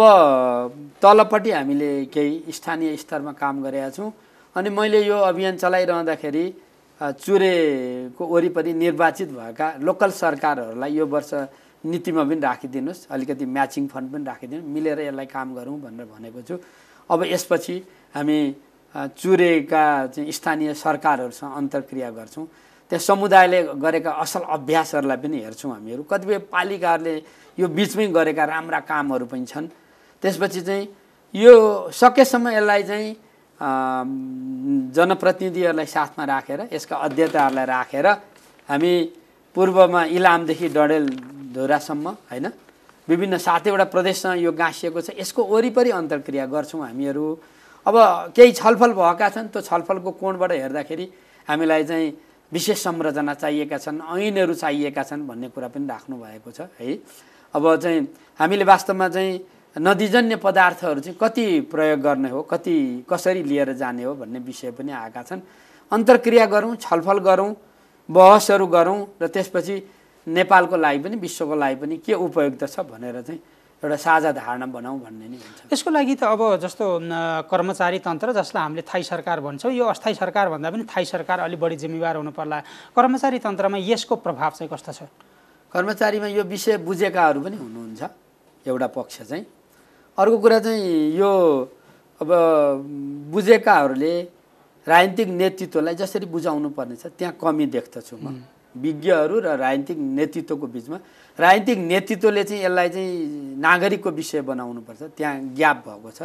तलपट्टि हामीले केही स्थानीय स्तरमा काम गरेका छौँ। अनि मैले यो अभियान चलाइरहँदाखेरि चुरेको वरिपरि निर्वाचित भएका लोकल सरकारहरूलाई यो वर्ष नीतिमा पनि राखिदिनुहोस्, अलिकति म्याचिङ फन्ड पनि राखिदिनुहोस्, मिलेर यसलाई काम गरौँ भनेर भनेको छु। अब यसपछि हामी चुरेका चाहिँ स्थानीय सरकारहरूसँग अन्तर्क्रिया गर्छौँ। त्यहाँ समुदायले गरेका असल अभ्यासहरूलाई पनि हेर्छौँ हामीहरू। कतिपय पालिकाहरूले यो बिचमै गरेका राम्रा कामहरू पनि छन्। त्यसपछि चाहिँ यो सकेसम्म यसलाई चाहिँ जनप्रतिनिधिहरूलाई साथमा राखेर, यसका अध्येताहरूलाई राखेर हामी पूर्वमा इलामदेखि डडेलधुरासम्म होइन विभिन्न 7वटा प्रदेशसँग यो गाँसिएको छ, यसको वरिपरि अन्तर्क्रिया गर्छौँ हामीहरू। अब केही छलफल भएका छन्, त्यो छलफलको कोणबाट हेर्दाखेरि हामीलाई चाहिँ विशेष संरचना चाहिएका छन्, ऐनहरू चाहिएका छन् भन्ने कुरा पनि राख्नु भएको छ है। अब चाहिँ हामीले वास्तवमा चाहिँ नदीजन्य पदार्थहरू चाहिँ कति प्रयोग गर्ने हो, कसरी लिएर जाने हो भन्ने विषय पनि आएका छन्। अन्तर्क्रिया गरौँ, छलफल गरौँ, बहसहरू गरौँ र त्यसपछि नेपालको लागि पनि विश्वको लागि पनि के उपयुक्त छ भनेर चाहिँ एउटा साझा धारणा बनाऊँ भन्ने नै हुन्छ। यसको लागि त अब जस्तो कर्मचारी तन्त्र, जसलाई हामीले थाई सरकार भन्छौँ, यो अस्थायी सरकार भन्दा पनि थाई सरकार अलि बढी जिम्मेवार हुनु पर्ला। कर्मचारी तन्त्रमा यसको प्रभाव चाहिँ कस्तो छ? कर्मचारीमा यो विषय बुझेकाहरू पनि हुनुहुन्छ एउटा पक्ष चाहिँ। अर्को कुरा चाहिँ यो अब बुझेकाहरूले राजनीतिक नेतृत्वलाई जसरी बुझाउनु पर्ने छ त्यहाँ कमी देख्दछु म। विज्ञहरू र राजनीतिक नेतृत्वको बिचमा राजनीतिक नेतृत्वले चाहिँ यसलाई चाहिँ नागरिकको विषय बनाउनुपर्छ, त्यहाँ ग्याप भएको छ।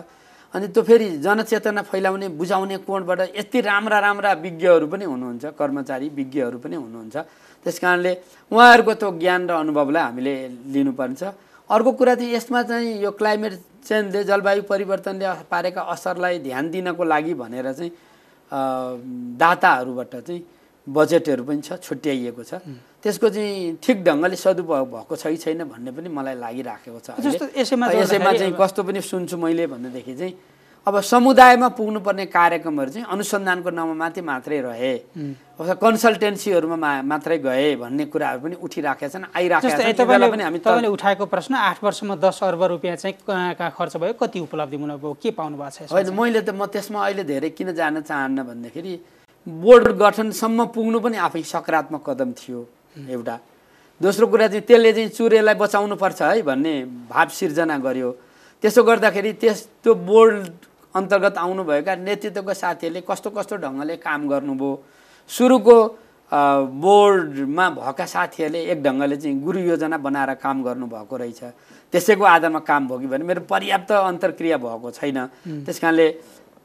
अनि त्यो फेरि जनचेतना फैलाउने बुझाउने कोणबाट यति राम्रा विज्ञहरू पनि हुनुहुन्छ, कर्मचारी विज्ञहरू पनि हुनुहुन्छ। त्यस कारणले उहाँहरूको त्यो ज्ञान र अनुभवलाई हामीले लिनुपर्छ। अर्को कुरा चाहिँ यसमा चाहिँ यो क्लाइमेट चेन्जले, जलवायु परिवर्तनले पारेका असरलाई ध्यान दिनको लागि भनेर चाहिँ दाताहरूबाट चाहिँ बजेटहरू पनि छ, छुट्याइएको छ। त्यसको चाहिँ ठिक ढङ्गले सदुपयोग भएको छ कि छैन भन्ने पनि मलाई लागिराखेको छ। यसैमा चाहिँ कस्तो पनि सुन्छु मैले भनेदेखि चाहिँ अब समुदायमा पुग्नुपर्ने कार्यक्रमहरू चाहिँ अनुसन्धानको नाममा मात्रै रहे अथवा कन्सल्टेन्सीहरूमा मात्रै गए भन्ने कुराहरू पनि उठिराखेका छन्, आइराखेका छन्। तपाईँले उठाएको प्रश्न 8 वर्षमा 10 अर्ब रुपियाँ चाहिँ कहाँ खर्च भयो, कति उपलब्धि हुनुभयो, के पाउनु भएको छ? होइन, मैले म त्यसमा अहिले धेरै किन जान चाहन्न भन्दाखेरि बोर्ड गठनसम्म पुग्नु पनि आफै सकारात्मक कदम थियो एउटा। दोस्रो कुरा चाहिँ त्यसले चाहिँ चुरेलाई बचाउनुपर्छ है भन्ने भाव सिर्जना गर्यो। त्यसो गर्दाखेरि त्यो बोर्ड अन्तर्गत आउनुभएका नेतृत्वका साथीहरूले कस्तो कस्तो ढङ्गले काम गर्नुभयो। सुरुको बोर्डमा भएका साथीहरूले एक ढङ्गले चाहिँ गुरु योजना बनाएर काम गर्नुभएको रहेछ, त्यसैको आधारमा काम भयो कि भने मेरो पर्याप्त अन्तर्क्रिया भएको छैन। त्यस कारणले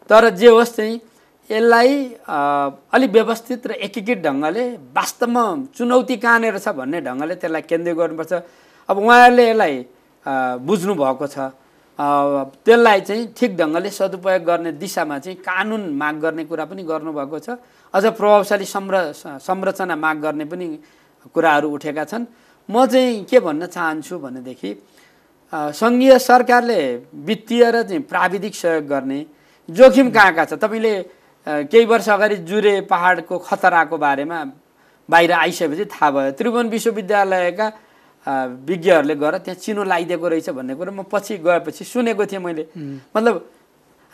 तर जे होस् चाहिँ यसलाई अलि व्यवस्थित र एकीकृत ढङ्गले वास्तवमा चुनौती कहाँनिर छ भन्ने ढङ्गले त्यसलाई केन्द्रित गर्नुपर्छ। अब उहाँहरूले यसलाई बुझ्नु भएको छ, त्यसलाई चाहिँ ठिक ढङ्गले सदुपयोग गर्ने दिशामा चाहिँ कानुन माग गर्ने कुरा पनि गर्नुभएको छ। अझ प्रभावशाली संरचना माग गर्ने पनि कुराहरू उठेका छन्। म चाहिँ के भन्न चाहन्छु भनेदेखि सङ्घीय सरकारले वित्तीय र चाहिँ प्राविधिक सहयोग गर्ने जोखिम कहाँ छ? तपाईँले केही वर्ष अगाडि जुरे पहाडको खतराको बारेमा बाहिर आइसकेपछि थाहा भयो। त्रिभुवन विश्वविद्यालयका विज्ञहरूले गएर त्यहाँ चिनो लगाइदिएको रहेछ भन्ने कुरो म पछि गएपछि सुनेको थिएँ मैले। मतलब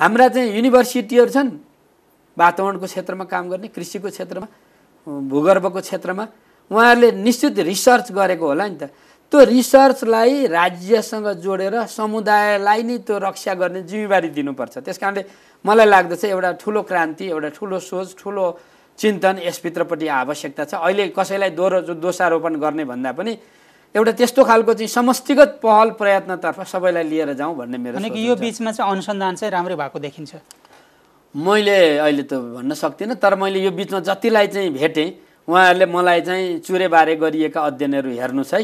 हाम्रा चाहिँ युनिभर्सिटीहरू छन् वातावरणको क्षेत्रमा काम गर्ने, कृषिको क्षेत्रमा, भूगर्भको क्षेत्रमा, उहाँहरूले निश्चित रिसर्च गरेको होला नि त। त्यो रिसर्चलाई राज्यसँग जोडेर समुदायलाई नै त्यो रक्षा गर्ने जिम्मेवारी दिनुपर्छ। त्यस कारणले मलाई लाग्दछ एउटा ठुलो क्रान्ति, एउटा ठुलो सोच, ठुलो चिन्तन यसभित्रपट्टि आवश्यकता छ। अहिले कसैलाई दोषारोपण गर्ने भन्दा पनि एउटा त्यस्तो खालको चाहिँ समष्टिगत पहल प्रयत्नतर्फ सबैलाई लिएर जाउँ भन्ने मेरो सोच छ। यो बिचमा चाहिँ अनुसन्धान चाहिँ राम्रै भएको देखिन्छ। मैले अहिले त भन्न सक्दिनँ, तर मैले यो बिचमा जतिलाई चाहिँ भेटेँ उहाँहरूले मलाई चाहिँ चुरेबारे गरिएका अध्ययनहरू हेर्नुहोस् है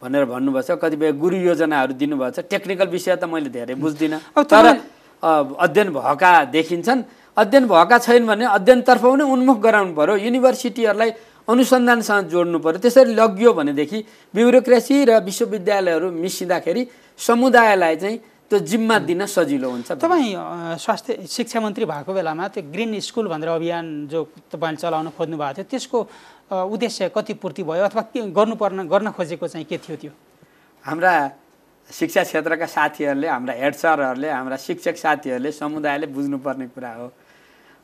भनेर भन्नुभएको छ। कतिपय गुरु योजनाहरू दिनुभएको छ। टेक्निकल विषय त मैले धेरै बुझ्दिनँ, तर अध्ययन भएका देखिन्छन्। अध्ययन भएका छैन भने अध्ययनतर्फ पनि उन्मुख गराउनु पर्यो, युनिभर्सिटीहरूलाई अनुसन्धानसँग जोड्नु पर्यो। त्यसरी लगियो भनेदेखि ब्युरोक्रेसी र विश्वविद्यालयहरू मिसिँदाखेरि समुदायलाई चाहिँ त्यो जिम्मा दिन सजिलो हुन्छ। तपाईँ स्वास्थ्य शिक्षा मन्त्री भएको बेलामा त्यो ग्रिन स्कुल भनेर अभियान जो तपाईँले चलाउन खोज्नु भएको थियो, त्यसको उद्देश्य कति पूर्ति भयो अथवा के गर्न खोजेको चाहिँ के थियो? त्यो हाम्रा शिक्षा क्षेत्रका साथीहरूले, हाम्रा हेड सरहरूले, हाम्रा शिक्षक साथीहरूले, समुदायले बुझ्नुपर्ने कुरा हो।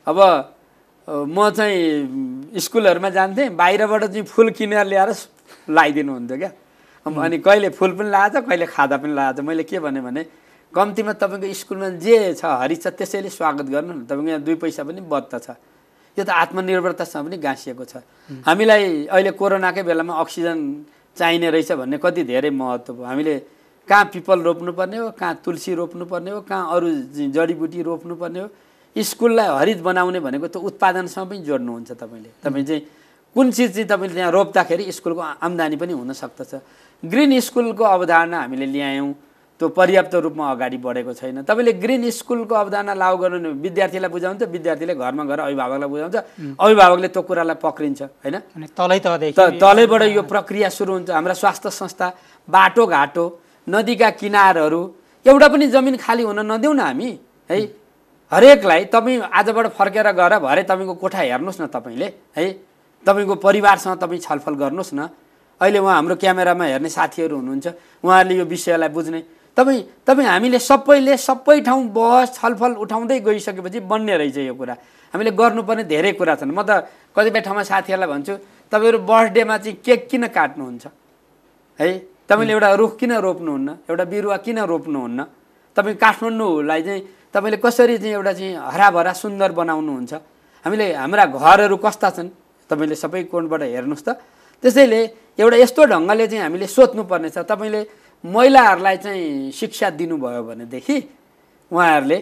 अब म चाहिँ स्कुलहरूमा जान्थेँ, बाहिरबाट चाहिँ फुल किनेर ल्याएर लगाइदिनु हुन्थ्यो क्या। अनि कहिले फुल पनि लगाएको छ, कहिले खादा पनि लगाएको छ। मैले के भने कम्तीमा तपाईँको स्कुलमा जे छ हरिच छ त्यसैले स्वागत गर्नु न, तपाईँको यहाँ 2 पैसा पनि बत्त छ। यो त आत्मनिर्भरतासँग पनि गाँसिएको छ। हामीलाई अहिले कोरोनाकै बेलामा अक्सिजन चाहिने रहेछ भन्ने कति धेरै महत्त्व भयो। हामीले कहाँ पिपल रोप्नुपर्ने हो, कहाँ तुलसी रोप्नुपर्ने हो, कहाँ अरू जडीबुटी रोप्नुपर्ने हो। स्कुललाई हरित बनाउने भनेको त्यो उत्पादनसँग पनि जोड्नुहुन्छ तपाईँले। तपाईँ चाहिँ कुन चिज चाहिँ तपाईँले त्यहाँ रोप्दाखेरि स्कुलको आम्दानी पनि हुनसक्दछ। ग्रिन स्कुलको अवधारणा हामीले ल्यायौँ, त्यो पर्याप्त रूपमा अगाडि बढेको छैन। तपाईँले ग्रिन स्कुलको अवधारणा लागू गर्नु विद्यार्थीलाई बुझाउँछ, विद्यार्थीले घरमा गएर अभिभावकलाई बुझाउँछ, अभिभावकले त्यो कुरालाई पक्रिन्छ होइन। तलैबाट यो प्रक्रिया सुरु हुन्छ। हाम्रा स्वास्थ्य संस्था, बाटोघाटो, नदीका किनारहरू, एउटा पनि जमिन खाली हुन नदेऊ न हामी है। हरेकलाई तपाईँ आजबाट फर्केर गएर भरे तपाईँको कोठा हेर्नुहोस् न तपाईँले है, तपाईँको परिवारसँग तपाईँ छलफल गर्नुहोस् न। अहिले उहाँ हाम्रो क्यामेरामा हेर्ने साथीहरू हुनुहुन्छ, उहाँहरूले यो विषयलाई बुझ्ने। तपाईँ हामीले सबै ठाउँ बहस छलफल उठाउँदै गइसकेपछि बन्ने रहेछ यो कुरा। हामीले गर्नुपर्ने धेरै कुरा छन्। म त कतिपय ठाउँमा साथीहरूलाई भन्छु, तपाईँहरू बर्थडेमा चाहिँ केक किन काट्नुहुन्छ है? तपाईँले एउटा रुख किन रोप्नुहुन्न, एउटा बिरुवा किन रोप्नुहुन्न? तपाईँ काठमाडौँलाई चाहिँ तपाईँले कसरी चाहिँ एउटा चाहिँ हराभरा सुन्दर बनाउनुहुन्छ? हामीले हाम्रा घरहरू कस्ता छन् तपाईँले सबै कोणबाट हेर्नुहोस् त। त्यसैले एउटा यस्तो ढङ्गले चाहिँ हामीले सोध्नुपर्ने छ। तपाईँले महिलाहरूलाई चाहिँ शिक्षा दिनुभयो भनेदेखि उहाँहरूले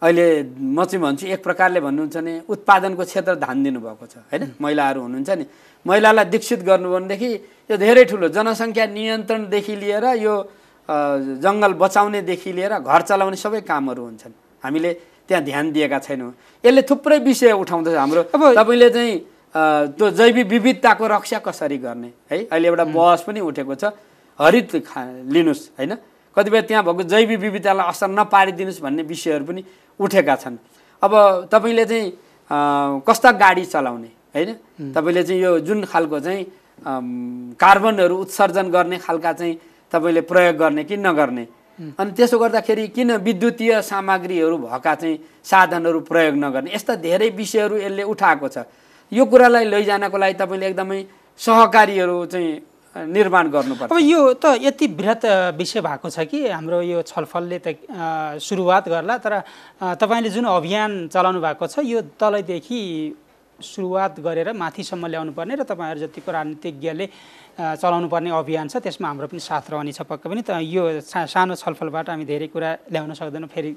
अहिले म चाहिँ भन्छु एक प्रकारले भन्नुहुन्छ भने उत्पादनको क्षेत्र ध्यान दिनुभएको छ होइन। महिलाहरू हुनुहुन्छ नि, महिलालाई दीक्षित गर्नुभयो भनेदेखि यो धेरै ठुलो जनसङ्ख्या नियन्त्रणदेखि लिएर यो जङ्गल बचाउनेदेखि लिएर घर चलाउने सबै कामहरू हुन्छन्। हामीले त्यहाँ ध्यान दिएका छैनौँ। यसले थुप्रै विषय उठाउँदछ हाम्रो। तपाईँले चाहिँ त्यो जैविक विविधताको रक्षा कसरी गर्ने है, अहिले एउटा बहस पनि उठेको छ। हरित लिनुहोस् होइन, कतिपय त्यहाँ भएको जैव विविधतालाई असर नपारिदिनुहोस् भन्ने विषयहरू पनि उठेका छन्। अब तपाईँले चाहिँ कस्ता गाडी चलाउने होइन, तपाईँले चाहिँ यो जुन खालको चाहिँ कार्बनहरू उत्सर्जन गर्ने खालका चाहिँ तपाईँले प्रयोग गर्ने कि नगर्ने, अनि त्यसो गर्दाखेरि किन विद्युतीय सामग्रीहरू भएका चाहिँ साधनहरू प्रयोग नगर्ने, यस्ता धेरै विषयहरू यसले उठाएको छ। यो कुरालाई लैजानको लागि तपाईँले एकदमै सहकारीहरू चाहिँ निर्माण गर्नुपर्छ। अब यो त यति बृहत विषय भएको छ कि हाम्रो यो छलफलले त सुरुवात गर्ला, तर तपाईँले जुन अभियान चलाउनु भएको छ यो तलैदेखि सुरुवात गरेर माथिसम्म ल्याउनु पर्ने र तपाईँहरू जतिको राजनीतिज्ञले चलाउनु पर्ने अभियान छ त्यसमा हाम्रो पनि साथ रहने छ पक्कै पनि। त यो सानो छलफलबाट हामी धेरै कुरा ल्याउन सक्दैनौँ, फेरि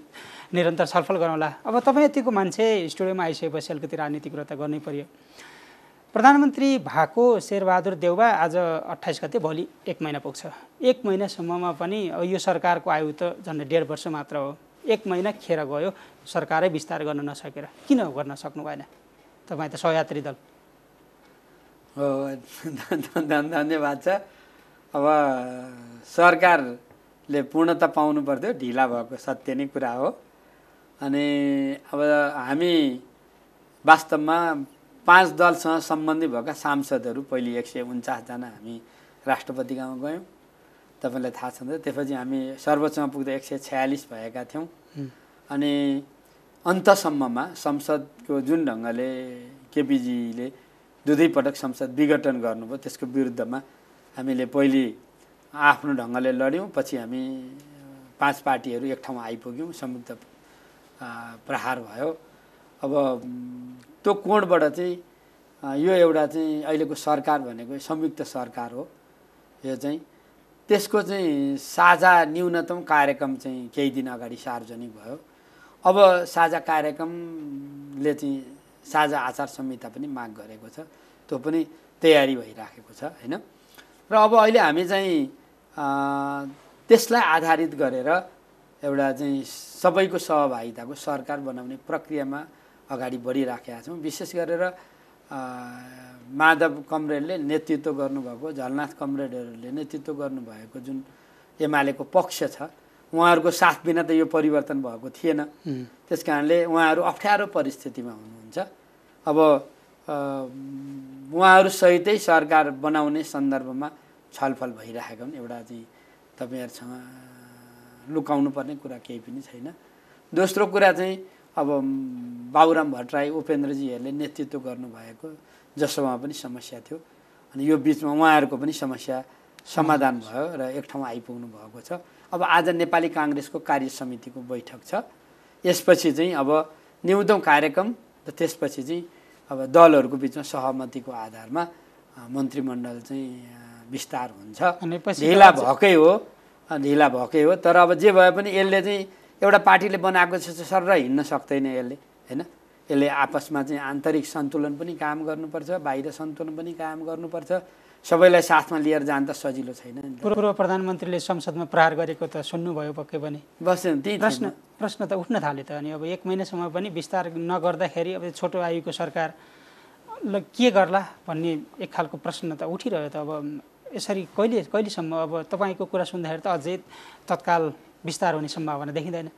निरन्तर छलफल गरौँला। अब तपाईँ यतिको मान्छे स्टुडियोमा आइसकेपछि अलिकति राजनीतिक कुरा त गर्नै पर्यो। प्रधानमन्त्री भएको शेरबहादुर देउवा आज 28 गते, भोलि 1 महिना पुग्छ। 1 महिनासम्ममा पनि यो सरकारको आयु त झन्डै 1.5 वर्ष मात्र हो। 1 महिना खेर गयो सरकारै विस्तार गर्न नसकेर, किन गर्न सक्नु भएन? तपाईँ त सहयात्री दल हो। धन्यवाद छ। अब सरकारले पूर्णता पाउनु पर्थ्यो, ढिला भएको सत्य नै कुरा हो। अनि अब हामी वास्तवमा 5 दलसँग सम्बन्धित भएका सांसदहरू पहिले 149 जना हामी राष्ट्रपतिकामा गयौँ, तपाईँलाई थाहा छ। त्यसपछि हामी सर्वोच्चमा पुग्दा 146 भएका थियौँ। अनि अन्तसम्ममा संसदको जुन ढङ्गले केपीजीले 2 पटक संसद विघटन गर्नुभयो त्यसको विरुद्धमा हामीले पहिले आफ्नो ढङ्गले लड्यौँ, पछि हामी 5 पार्टीहरू एक ठाउँमा आइपुग्यौँ, संयुक्त प्रहार भयो। अब त्यो कोणबाट चाहिँ यो एउटा चाहिँ अहिलेको सरकार भनेको संयुक्त सरकार हो। यो चाहिँ त्यसको चाहिँ साझा न्यूनतम कार्यक्रम चाहिँ केही दिन अगाडि सार्वजनिक भयो। अब साझा कार्यक्रमले चाहिँ साझा आचार संहिता पनि माग गरेको छ, त्यो पनि तयारी भइराखेको छ होइन। र अब अहिले हामी चाहिँ त्यसलाई आधारित गरेर एउटा चाहिँ सबैको सहभागिताको सरकार बनाउने प्रक्रियामा अगाडि बढिराखेका छौँ। विशेष गरेर माधव कमरेडले नेतृत्व गर्नुभएको, झलनाथ कमरेडहरूले नेतृत्व गर्नुभएको जुन एमालेको पक्ष छ, उहाँहरूको साथ बिना त यो परिवर्तन भएको थिएन। त्यस कारणले उहाँहरू अप्ठ्यारो परिस्थितिमा हुनुहुन्छ। अब उहाँहरूसहितै सरकार बनाउने सन्दर्भमा छलफल भइरहेको एउटा चाहिँ तपाईँहरूसँग लुकाउनु पर्ने कुरा केही पनि छैन। दोस्रो कुरा चाहिँ अब बाबुराम भट्टराई उपेन्द्रजीहरूले नेतृत्व गर्नुभएको जसोमा पनि समस्या थियो, अनि यो बिचमा उहाँहरूको पनि समस्या समाधान भयो र एक ठाउँ आइपुग्नु भएको छ। अब आज नेपाली काङ्ग्रेसको कार्य समितिको बैठक छ। यसपछि चाहिँ अब न्यूनतम कार्यक्रम र त्यसपछि चाहिँ अब दलहरूको बिचमा सहमतिको आधारमा मन्त्रीमण्डल चाहिँ विस्तार हुन्छ। ढिला भएकै हो, तर अब जे भए पनि यसले चाहिँ एउटा पार्टीले बनाएको छ सर र हिँड्न सक्दैन यसले होइन। यसले आपसमा चाहिँ आन्तरिक सन्तुलन पनि काम गर्नुपर्छ, बाहिर सन्तुलन पनि काम गर्नुपर्छ। सबैलाई साथमा लिएर जान त सजिलो छैन नि। पूर्व प्रधानमन्त्रीले संसदमा प्रहार गरेको त सुन्नुभयो पक्कै पनि। बस त्यही प्रश्न त उठ्न थाल्यो त। अनि अब 1 महिनासम्म पनि विस्तार नगर्दाखेरि अब छोटो आयुको सरकार के गर्ला भन्ने एक खालको प्रश्न त उठिरह्यो त। अब यसरी कहिलेसम्म? अब तपाईँको कुरा सुन्दाखेरि त अझै तत्काल विस्तार हुने सम्भावना देखिँदैन।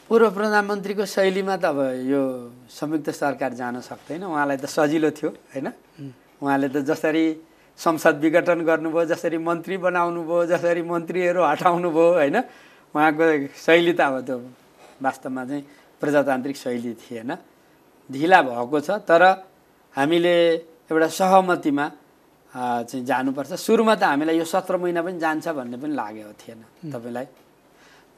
पूर्व प्रधानमन्त्रीको शैलीमा त अब यो संयुक्त सरकार जान सक्दैन। उहाँलाई त सजिलो थियो होइन। उहाँले त जसरी संसद विघटन गर्नुभयो, जसरी मन्त्री बनाउनु भयो, जसरी मन्त्रीहरू हटाउनु भयो होइन, उहाँको शैली त अब त्यो वास्तवमा चाहिँ प्रजातान्त्रिक शैली थिएन। ढिला भएको छ, तर हामीले एउटा सहमतिमा चाहिँ जानुपर्छ। सुरुमा त हामीलाई यो 17 महिना पनि जान्छ भन्ने पनि लागेको थिएन। तपाईँलाई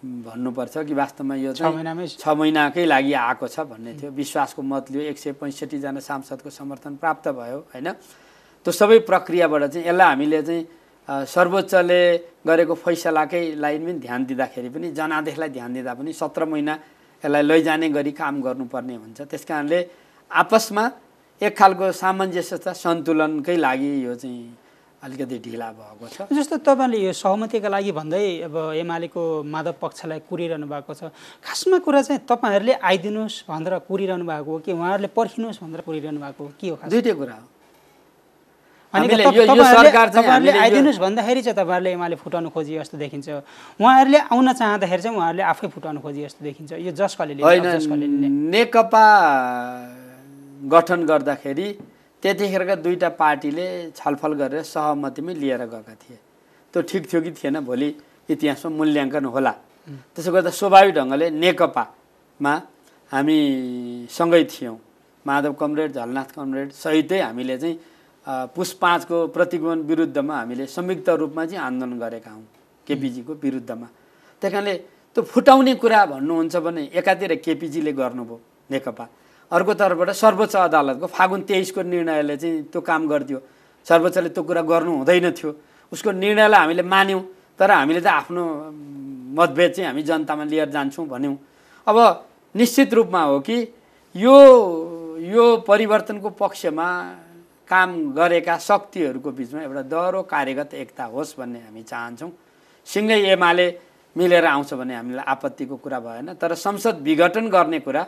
भन्नुपर्छ कि वास्तवमा यो 6 महिनाकै लागि आएको छ भन्ने थियो। विश्वासको मत लियो, 165 जना सांसदको समर्थन प्राप्त भयो होइन। त्यो सबै प्रक्रियाबाट चाहिँ यसलाई हामीले चाहिँ सर्वोच्चले गरेको फैसलाकै लागि पनि ध्यान दिँदाखेरि पनि, जनादेशलाई ध्यान दिँदा पनि 17 महिना यसलाई लैजाने गरी काम गर्नुपर्ने हुन्छ। त्यस कारणले आपसमा एक खालको सामञ्जस्यता सन्तुलनकै लागि यो चाहिँ अलिकति ढिला भएको छ। जस्तो तपाईँले यो सहमतिका लागि भन्दै अब एमालेको माधव पक्षलाई कुरिरहनु भएको छ। खासमा कुरा चाहिँ तपाईँहरूले आइदिनुहोस् भनेर कुरिरहनु भएको हो कि उहाँहरूले पर्खिनुहोस् भनेर कुरिरहनु भएको हो, के हो? दुईटै कुरा हो। हामीले यो सरकार चाहिँ तपाईँहरूले आइदिनुहोस् भन्दाखेरि चाहिँ तपाईँहरूले एमाले फुटाउनु खोजे जस्तो देखिन्छ, उहाँहरूले आउन चाहँदाखेरि चाहिँ उहाँहरूले आफै फुटाउनु खोजे जस्तो देखिन्छ। यो जसले नेकपा गठन गर्दाखेरि त्यतिखेरका दुईटा पार्टीले छलफल गरेर सहमतिमै लिएर गएका थिए। त्यो ठिक थियो कि थिएन भोलि इतिहासमा मूल्याङ्कन होला। त्यसो गर्दा स्वाभाविक ढङ्गले नेकपामा हामी सँगै थियौँ, माधव कमरेड, झलनाथ कमरेड सहितै हामीले चाहिँ पुस 5 को प्रतिगमन विरुद्धमा हामीले संयुक्त रूपमा चाहिँ आन्दोलन गरेका हौँ केपीजीको विरुद्धमा। त्यही कारणले त्यो फुटाउने कुरा भन्नुहुन्छ भने एकातिर केपीजीले गर्नुभयो नेकपा, अर्को तर्फबाट सर्वोच्च अदालतको फागुन 23 को निर्णयले चाहिँ त्यो काम गरिदियो। सर्वोच्चले त्यो कुरा गर्नु हुँदैन थियो, उसको निर्णयलाई हामीले मान्यौँ, तर हामीले त आफ्नो मतभेद चाहिँ हामी जनतामा लिएर जान्छौँ भन्यौँ। अब निश्चित रूपमा हो कि यो परिवर्तनको पक्षमा काम गरेका शक्तिहरूको बिचमा एउटा दह्रो कार्यगत एकता होस् भन्ने हामी चाहन्छौँ। सँगै एमाले मिलेर आउँछ भने हामीलाई आपत्तिको कुरा भएन, तर संसद विघटन गर्ने कुरा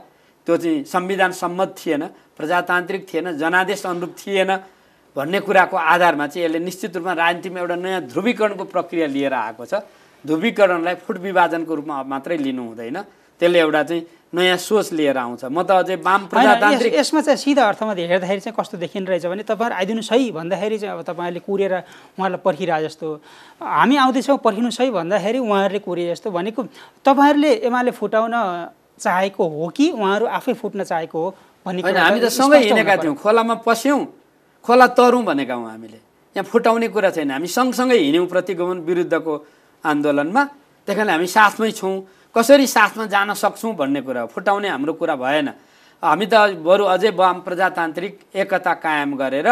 त्यो चाहिँ संविधान सम्मत थिएन, प्रजातान्त्रिक थिएन, जनादेश अनुरूप थिएन भन्ने कुराको आधारमा चाहिँ यसले निश्चित रूपमा राजनीतिमा एउटा नयाँ ध्रुवीकरणको प्रक्रिया लिएर आएको छ। ध्रुवीकरणलाई फुट विभाजनको रूपमा मात्रै लिनु हुँदैन, त्यसले एउटा चाहिँ नयाँ सोच लिएर आउँछ। म त अझै वाम प्रजातान्त्रिक यसमा चाहिँ सिधा अर्थमा हेर्दाखेरि चाहिँ कस्तो देखिरहेछ भने तपाईँहरू आइदिनुहोस् है भन्दाखेरि चाहिँ अब तपाईँहरूले कुरेर उहाँहरूलाई पर्खिरहे जस्तो, हामी आउँदैछौँ पर्खिनुहोस् है भन्दाखेरि उहाँहरूले कुरे जस्तो भनेको तपाईँहरूले एमाले फुटाउन चाहेको हो कि उहाँहरू आफै फुट्न चाहेको हो भन्ने होइन। हामी त सँगै हिँडेका थियौँ, खोलामा पस्यौँ, खोला तरौँ भनेका हौँ हामीले। यहाँ फुटाउने कुरा छैन, हामी सँगसँगै हिँड्यौँ प्रतिगमन विरुद्धको आन्दोलनमा। त्यही कारणले हामी साथमै छौँ, कसरी साथमा जान सक्छौँ भन्ने कुरा हो, फुटाउने हाम्रो कुरा भएन। हामी त बरु अझै वाम प्रजातान्त्रिक एकता कायम गरेर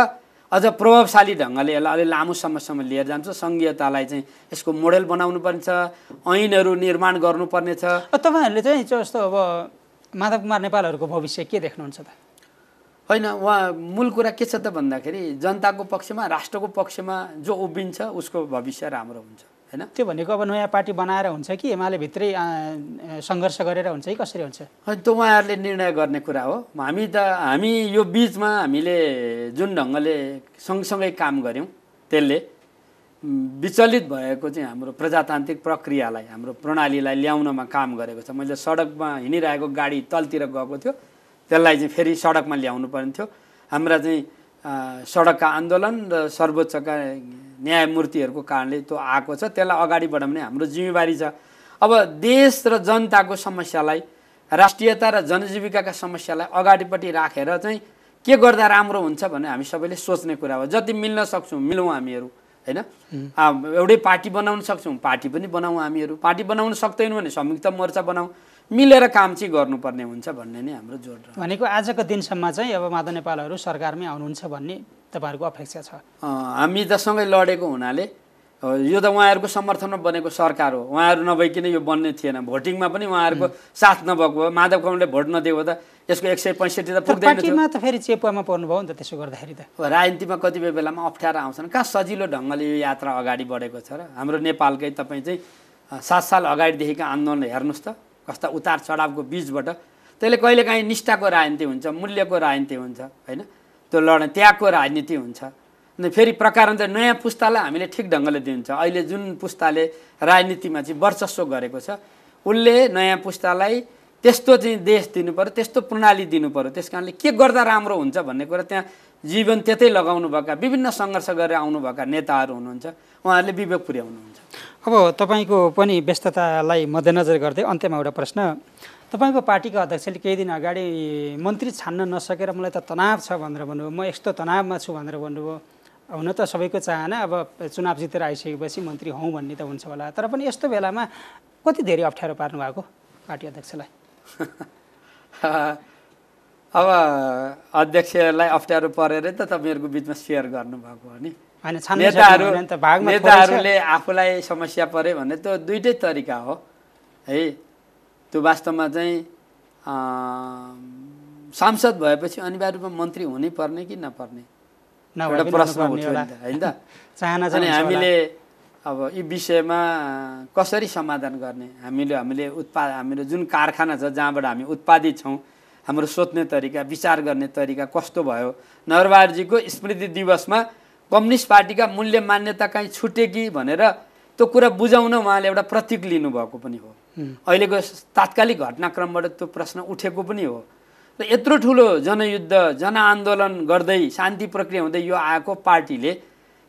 अझ प्रभावशाली ढङ्गले यसलाई अलि लामो समयसम्म लिएर जान्छ। सङ्घीयतालाई चाहिँ यसको मोडेल बनाउनु पर्छ, ऐनहरू निर्माण गर्नुपर्ने छ। तपाईँहरूले चाहिँ जस्तो अब माधव कुमार नेपालहरूको भविष्य के देख्नुहुन्छ त? होइन, उहाँ मूल कुरा के छ त भन्दाखेरि जनताको पक्षमा, राष्ट्रको पक्षमा जो उभिन्छ उसको भविष्य राम्रो हुन्छ होइन। त्यो भनेको अब नयाँ पार्टी बनाएर हुन्छ कि एमाले भित्रै सङ्घर्ष गरेर हुन्छ कि कसरी हुन्छ? होइन, त्यो उहाँहरूले निर्णय गर्ने कुरा हो। हामी यो बिचमा हामीले जुन ढङ्गले सँगसँगै काम गऱ्यौँ त्यसले विचलित भएको चाहिँ हाम्रो प्रजातान्त्रिक प्रक्रियालाई, हाम्रो प्रणालीलाई ल्याउनमा काम गरेको छ। मैले सडकमा हिँडिरहेको गाडी तलतिर गएको थियो, त्यसलाई चाहिँ फेरि सडकमा ल्याउनु पर्ने थियो। हाम्रा चाहिँ सडकका आन्दोलन र सर्वोच्चका न्यायमूर्तिहरूको कारणले त्यो आएको छ, त्यसलाई अगाडि बढाउने हाम्रो जिम्मेवारी छ। अब देश र जनताको समस्यालाई, राष्ट्रियता र जनजीविकाका समस्यालाई अगाडिपट्टि राखेर चाहिँ के गर्दा राम्रो हुन्छ भन्ने हामी सबैले सोच्ने कुरा हो। जति मिल्न सक्छौँ मिलौँ हामीहरू होइन। एउटै पार्टी बनाउन सक्छौँ, पार्टी पनि बनाऊँ हामीहरू। पार्टी बनाउन सक्दैनौँ भने संयुक्त मोर्चा बनाऊँ, मिलेर काम चाहिँ गर्नुपर्ने हुन्छ भन्ने नै हाम्रो जोड रह्यो। भनेको आजको दिनसम्म चाहिँ अब माधव नेपालहरू सरकारमै आउनुहुन्छ भन्ने तपाईँहरूको अपेक्षा छ? हामी त सँगै लडेको हुनाले यो त उहाँहरूको समर्थनमा बनेको सरकार हो, उहाँहरू नभइकन यो बन्ने थिएन। भोटिङमा पनि उहाँहरूको साथ नभएको भए, माधव कमलले भोट नदिएको त यसको 165 त पुग्दैन थियो। पार्टीमा त फेरि चेपुवामा पर्नुभयो नि त, त्यसो गर्दाखेरि त राजनीतिमा कतिपय बेलामा अप्ठ्यारो आउँछन्। कहाँ सजिलो ढङ्गले यो यात्रा अगाडि बढेको छ र? हाम्रो नेपालकै तपाईँ चाहिँ 7 साल अगाडिदेखिको आन्दोलन हेर्नुहोस् त, कस्ता उतार चढावको बिचबाट। त्यसले कहिलेकाहीँ निष्ठाको राजनीति हुन्छ, मूल्यको राजनीति हुन्छ होइन, त्यो लड्ने त्यागको राजनीति हुन्छ। अनि फेरि प्रकारान्तर नयाँ पुस्तालाई हामीले ठिक ढङ्गले दिन्छ। अहिले जुन पुस्ताले राजनीतिमा चाहिँ वर्चस्व गरेको छ उसले नयाँ पुस्तालाई त्यस्तो चाहिँ देश दिनु पर्यो, त्यस्तो प्रणाली दिनु पर्यो। त्यस कारणले के गर्दा राम्रो हुन्छ भन्ने कुरा त्यहाँ जीवन त्यतै लगाउनुभएका विभिन्न सङ्घर्ष गरेर आउनुभएका नेताहरू हुनुहुन्छ, उहाँहरूले विवेक पुर्याउनुहुन्छ। अब तपाईँको पनि व्यस्ततालाई मध्यनजर गर्दै अन्त्यमा एउटा प्रश्न। तपाईँको पार्टीको अध्यक्षले केही दिन अगाडि मन्त्री छान्न नसकेर मलाई त तनाव छ भनेर भन्नुभयो, म यस्तो तनावमा छु भनेर भन्नुभयो। हुन त सबैको चाहना अब चुनाव जितेर आइसकेपछि मन्त्री हौँ भन्ने त हुन्छ होला, तर पनि यस्तो बेलामा कति धेरै अप्ठ्यारो पार्नु भएको पार्टी अध्यक्षलाई? अब अध्यक्षलाई अप्ठ्यारो परेर त तपाईँहरूको बिचमा सेयर गर्नुभएको हो नि। नेताहरूले आफूलाई समस्या परे भने त दुइटै तरिका हो है। त्यो वास्तवमा चाहिँ सांसद भएपछि अनिवार्य रूपमा मन्त्री हुनै पर्ने कि नपर्ने एउटा प्रश्न उठ्यो नि त होइन त। अनि हामीले अब यी विषयमा कसरी समाधान गर्ने, हामीले जुन कारखाना छ जहाँबाट हामी उत्पादित छौँ, हाम्रो सोच्ने तरिका, विचार गर्ने तरिका कस्तो भयो। नरबहादुरजीको स्मृति दिवसमा कम्युनिस्ट पार्टीका मूल्य मान्यता कहीँ छुटे कि भनेर त्यो कुरा बुझाउन उहाँले एउटा प्रतीक लिनुभएको पनि हो। अहिलेको तात्कालिक घटनाक्रमबाट त्यो प्रश्न उठेको पनि हो र यत्रो ठुलो जनयुद्ध जनआन्दोलन गर्दै शान्ति प्रक्रिया हुँदै यो आएको पार्टीले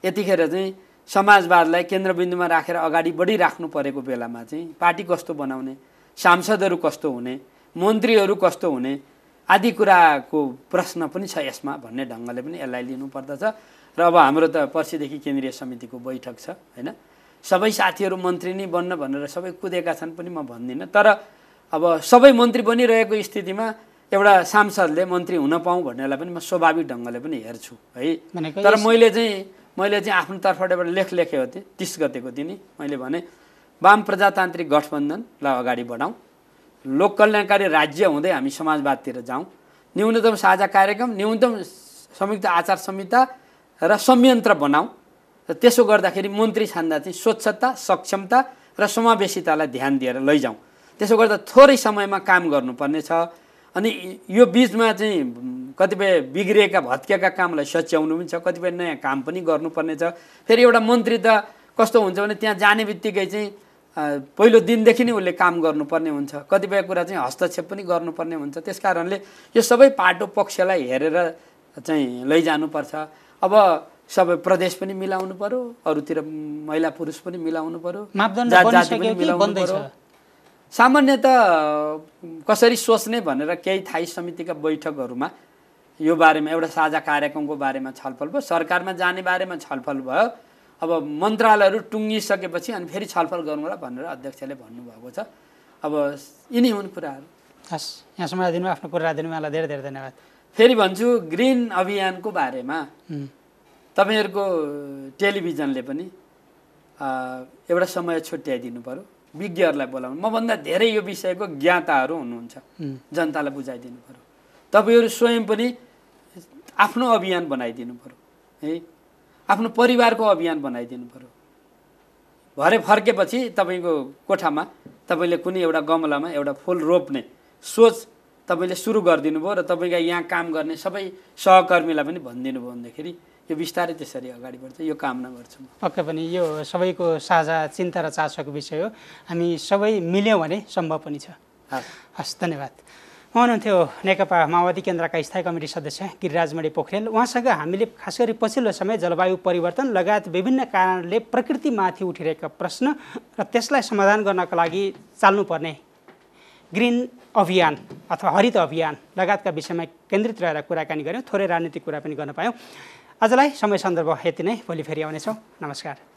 यतिखेर चाहिँ समाजवादलाई केन्द्रबिन्दुमा राखेर अगाडि बढिराख्नु परेको बेलामा चाहिँ पार्टी कस्तो बनाउने, सांसदहरू कस्तो हुने, मन्त्रीहरू कस्तो हुने आदि कुराको प्रश्न पनि छ यसमा भन्ने ढङ्गले पनि यसलाई लिनुपर्दछ। र अब हाम्रो त पर्सिदेखि केन्द्रीय समितिको बैठक छ हैन, सबै साथीहरू मन्त्री नै बन्न भनेर सबै कुदेका छन् पनि म भन्दिनँ। तर अब सबै मन्त्री बनिरहेको स्थितिमा एउटा सांसदले मन्त्री हुन पाऊँ भन्नेलाई पनि म स्वाभाविक ढङ्गले पनि हेर्छु है। तर मैले चाहिँ आफ्नो तर्फबाट एउटा लेख लेखेको थिएँ 30 गतेको दिन मैले भने वाम प्रजातान्त्रिक गठबन्धनलाई अगाडि बढाउँ, लोक कल्याणकारी राज्य हुँदै हामी समाजवादतिर जाउँ, न्यूनतम साझा कार्यक्रम, न्यूनतम संयुक्त आचार संहिता र संयन्त्र बनाऊ। र त्यसो गर्दाखेरि मन्त्री छान्दा चाहिँ स्वच्छता, सक्षमता र समावेशितालाई ध्यान दिएर लैजाउँ। त्यसो गर्दा थोरै समयमा काम गर्नुपर्ने छ। अनि यो बिचमा चाहिँ कतिपय बिग्रिएका भत्किएका कामलाई सच्याउनु पनि छ, कतिपय नयाँ काम पनि गर्नुपर्ने छ। फेरि एउटा मन्त्री त कस्तो हुन्छ भने त्यहाँ जाने बित्तिकै चाहिँ पहिलो दिनदेखि नै उसले काम गर्नुपर्ने हुन्छ, कतिपय कुरा चाहिँ हस्तक्षेप पनि गर्नुपर्ने हुन्छ। त्यस कारणले यो सबै पाटो पक्षलाई हेरेर चाहिँ लैजानुपर्छ। अब सबै प्रदेश पनि मिलाउनु पर्यो, अरूतिर महिला पुरुष पनि मिलाउनु पर्यो, जाति पनि मिलाउनु पर्यो। सामान्यतः कसरी सोच्ने भनेर केही थायी समितिका बैठकहरूमा यो बारेमा एउटा साझा कार्यक्रमको बारेमा छलफल भयो, सरकारमा जाने बारेमा छलफल भयो। अब मन्त्रालयहरू टुङ्गिसकेपछि अनि फेरि छलफल गरौँला भनेर अध्यक्षले भन्नुभएको छ। अब यिनी हुन् कुराहरू। हस्, यहाँ समय दिनु, आफ्नो कुरा राखिदिनु, मलाई धेरै धेरै धन्यवाद। फेरि भन्छु ग्रिन अभियानको बारेमा तपाईहरुको टेलिभिजनले पनि एउटा समय छुट्याइदिनु पर्यो, विज्ञहरूलाई बोलाउनु। मभन्दा धेरै यो विषयको ज्ञाताहरू हुनुहुन्छ, जनतालाई बुझाइदिनु पर्यो। तपाईहरु स्वयं पनि आफ्नो अभियान बनाइदिनु पर्यो है, आफ्नो परिवारको अभियान बनाइदिनु पर्यो। भरे फर्केपछि तपाईको कोठामा तपाईले कुनै एउटा गमलामा एउटा फूल रोप्ने सोच तपाईले सुरु गरिदिनु भयो र तपाईका यहाँ काम गर्ने सबै सहकर्मीलाई पनि भनिदिनु भयो भनेदेखि यो बिस्तारै त्यसरी अगाडि बढ्छ, यो कामना गर्छु म। पक्कै पनि यो सबैको साझा चिन्ता र चासोको विषय हो, हामी सबै मिल्यौँ भने सम्भव पनि छ। हस्, धन्यवाद। हुनुहुन्थ्यो नेकपा माओवादी केन्द्रका स्थायी कमिटी सदस्य गिरिराजमणि पोखरेल। उहाँसँग हामीले खास गरी पछिल्लो समय जलवायु परिवर्तन लगायत विभिन्न कारणले प्रकृतिमाथि उठिरहेका प्रश्न र त्यसलाई समाधान गर्नका लागि चाल्नुपर्ने ग्रिन अभियान अथवा हरित अभियान लगायतका विषयमा केन्द्रित रहेर कुराकानी गऱ्यौँ, थोरै राजनीतिक कुरा पनि गर्न पायौँ। आजलाई समय सन्दर्भ यति नै, भोलि फेरि आउनेछौँ। नमस्कार।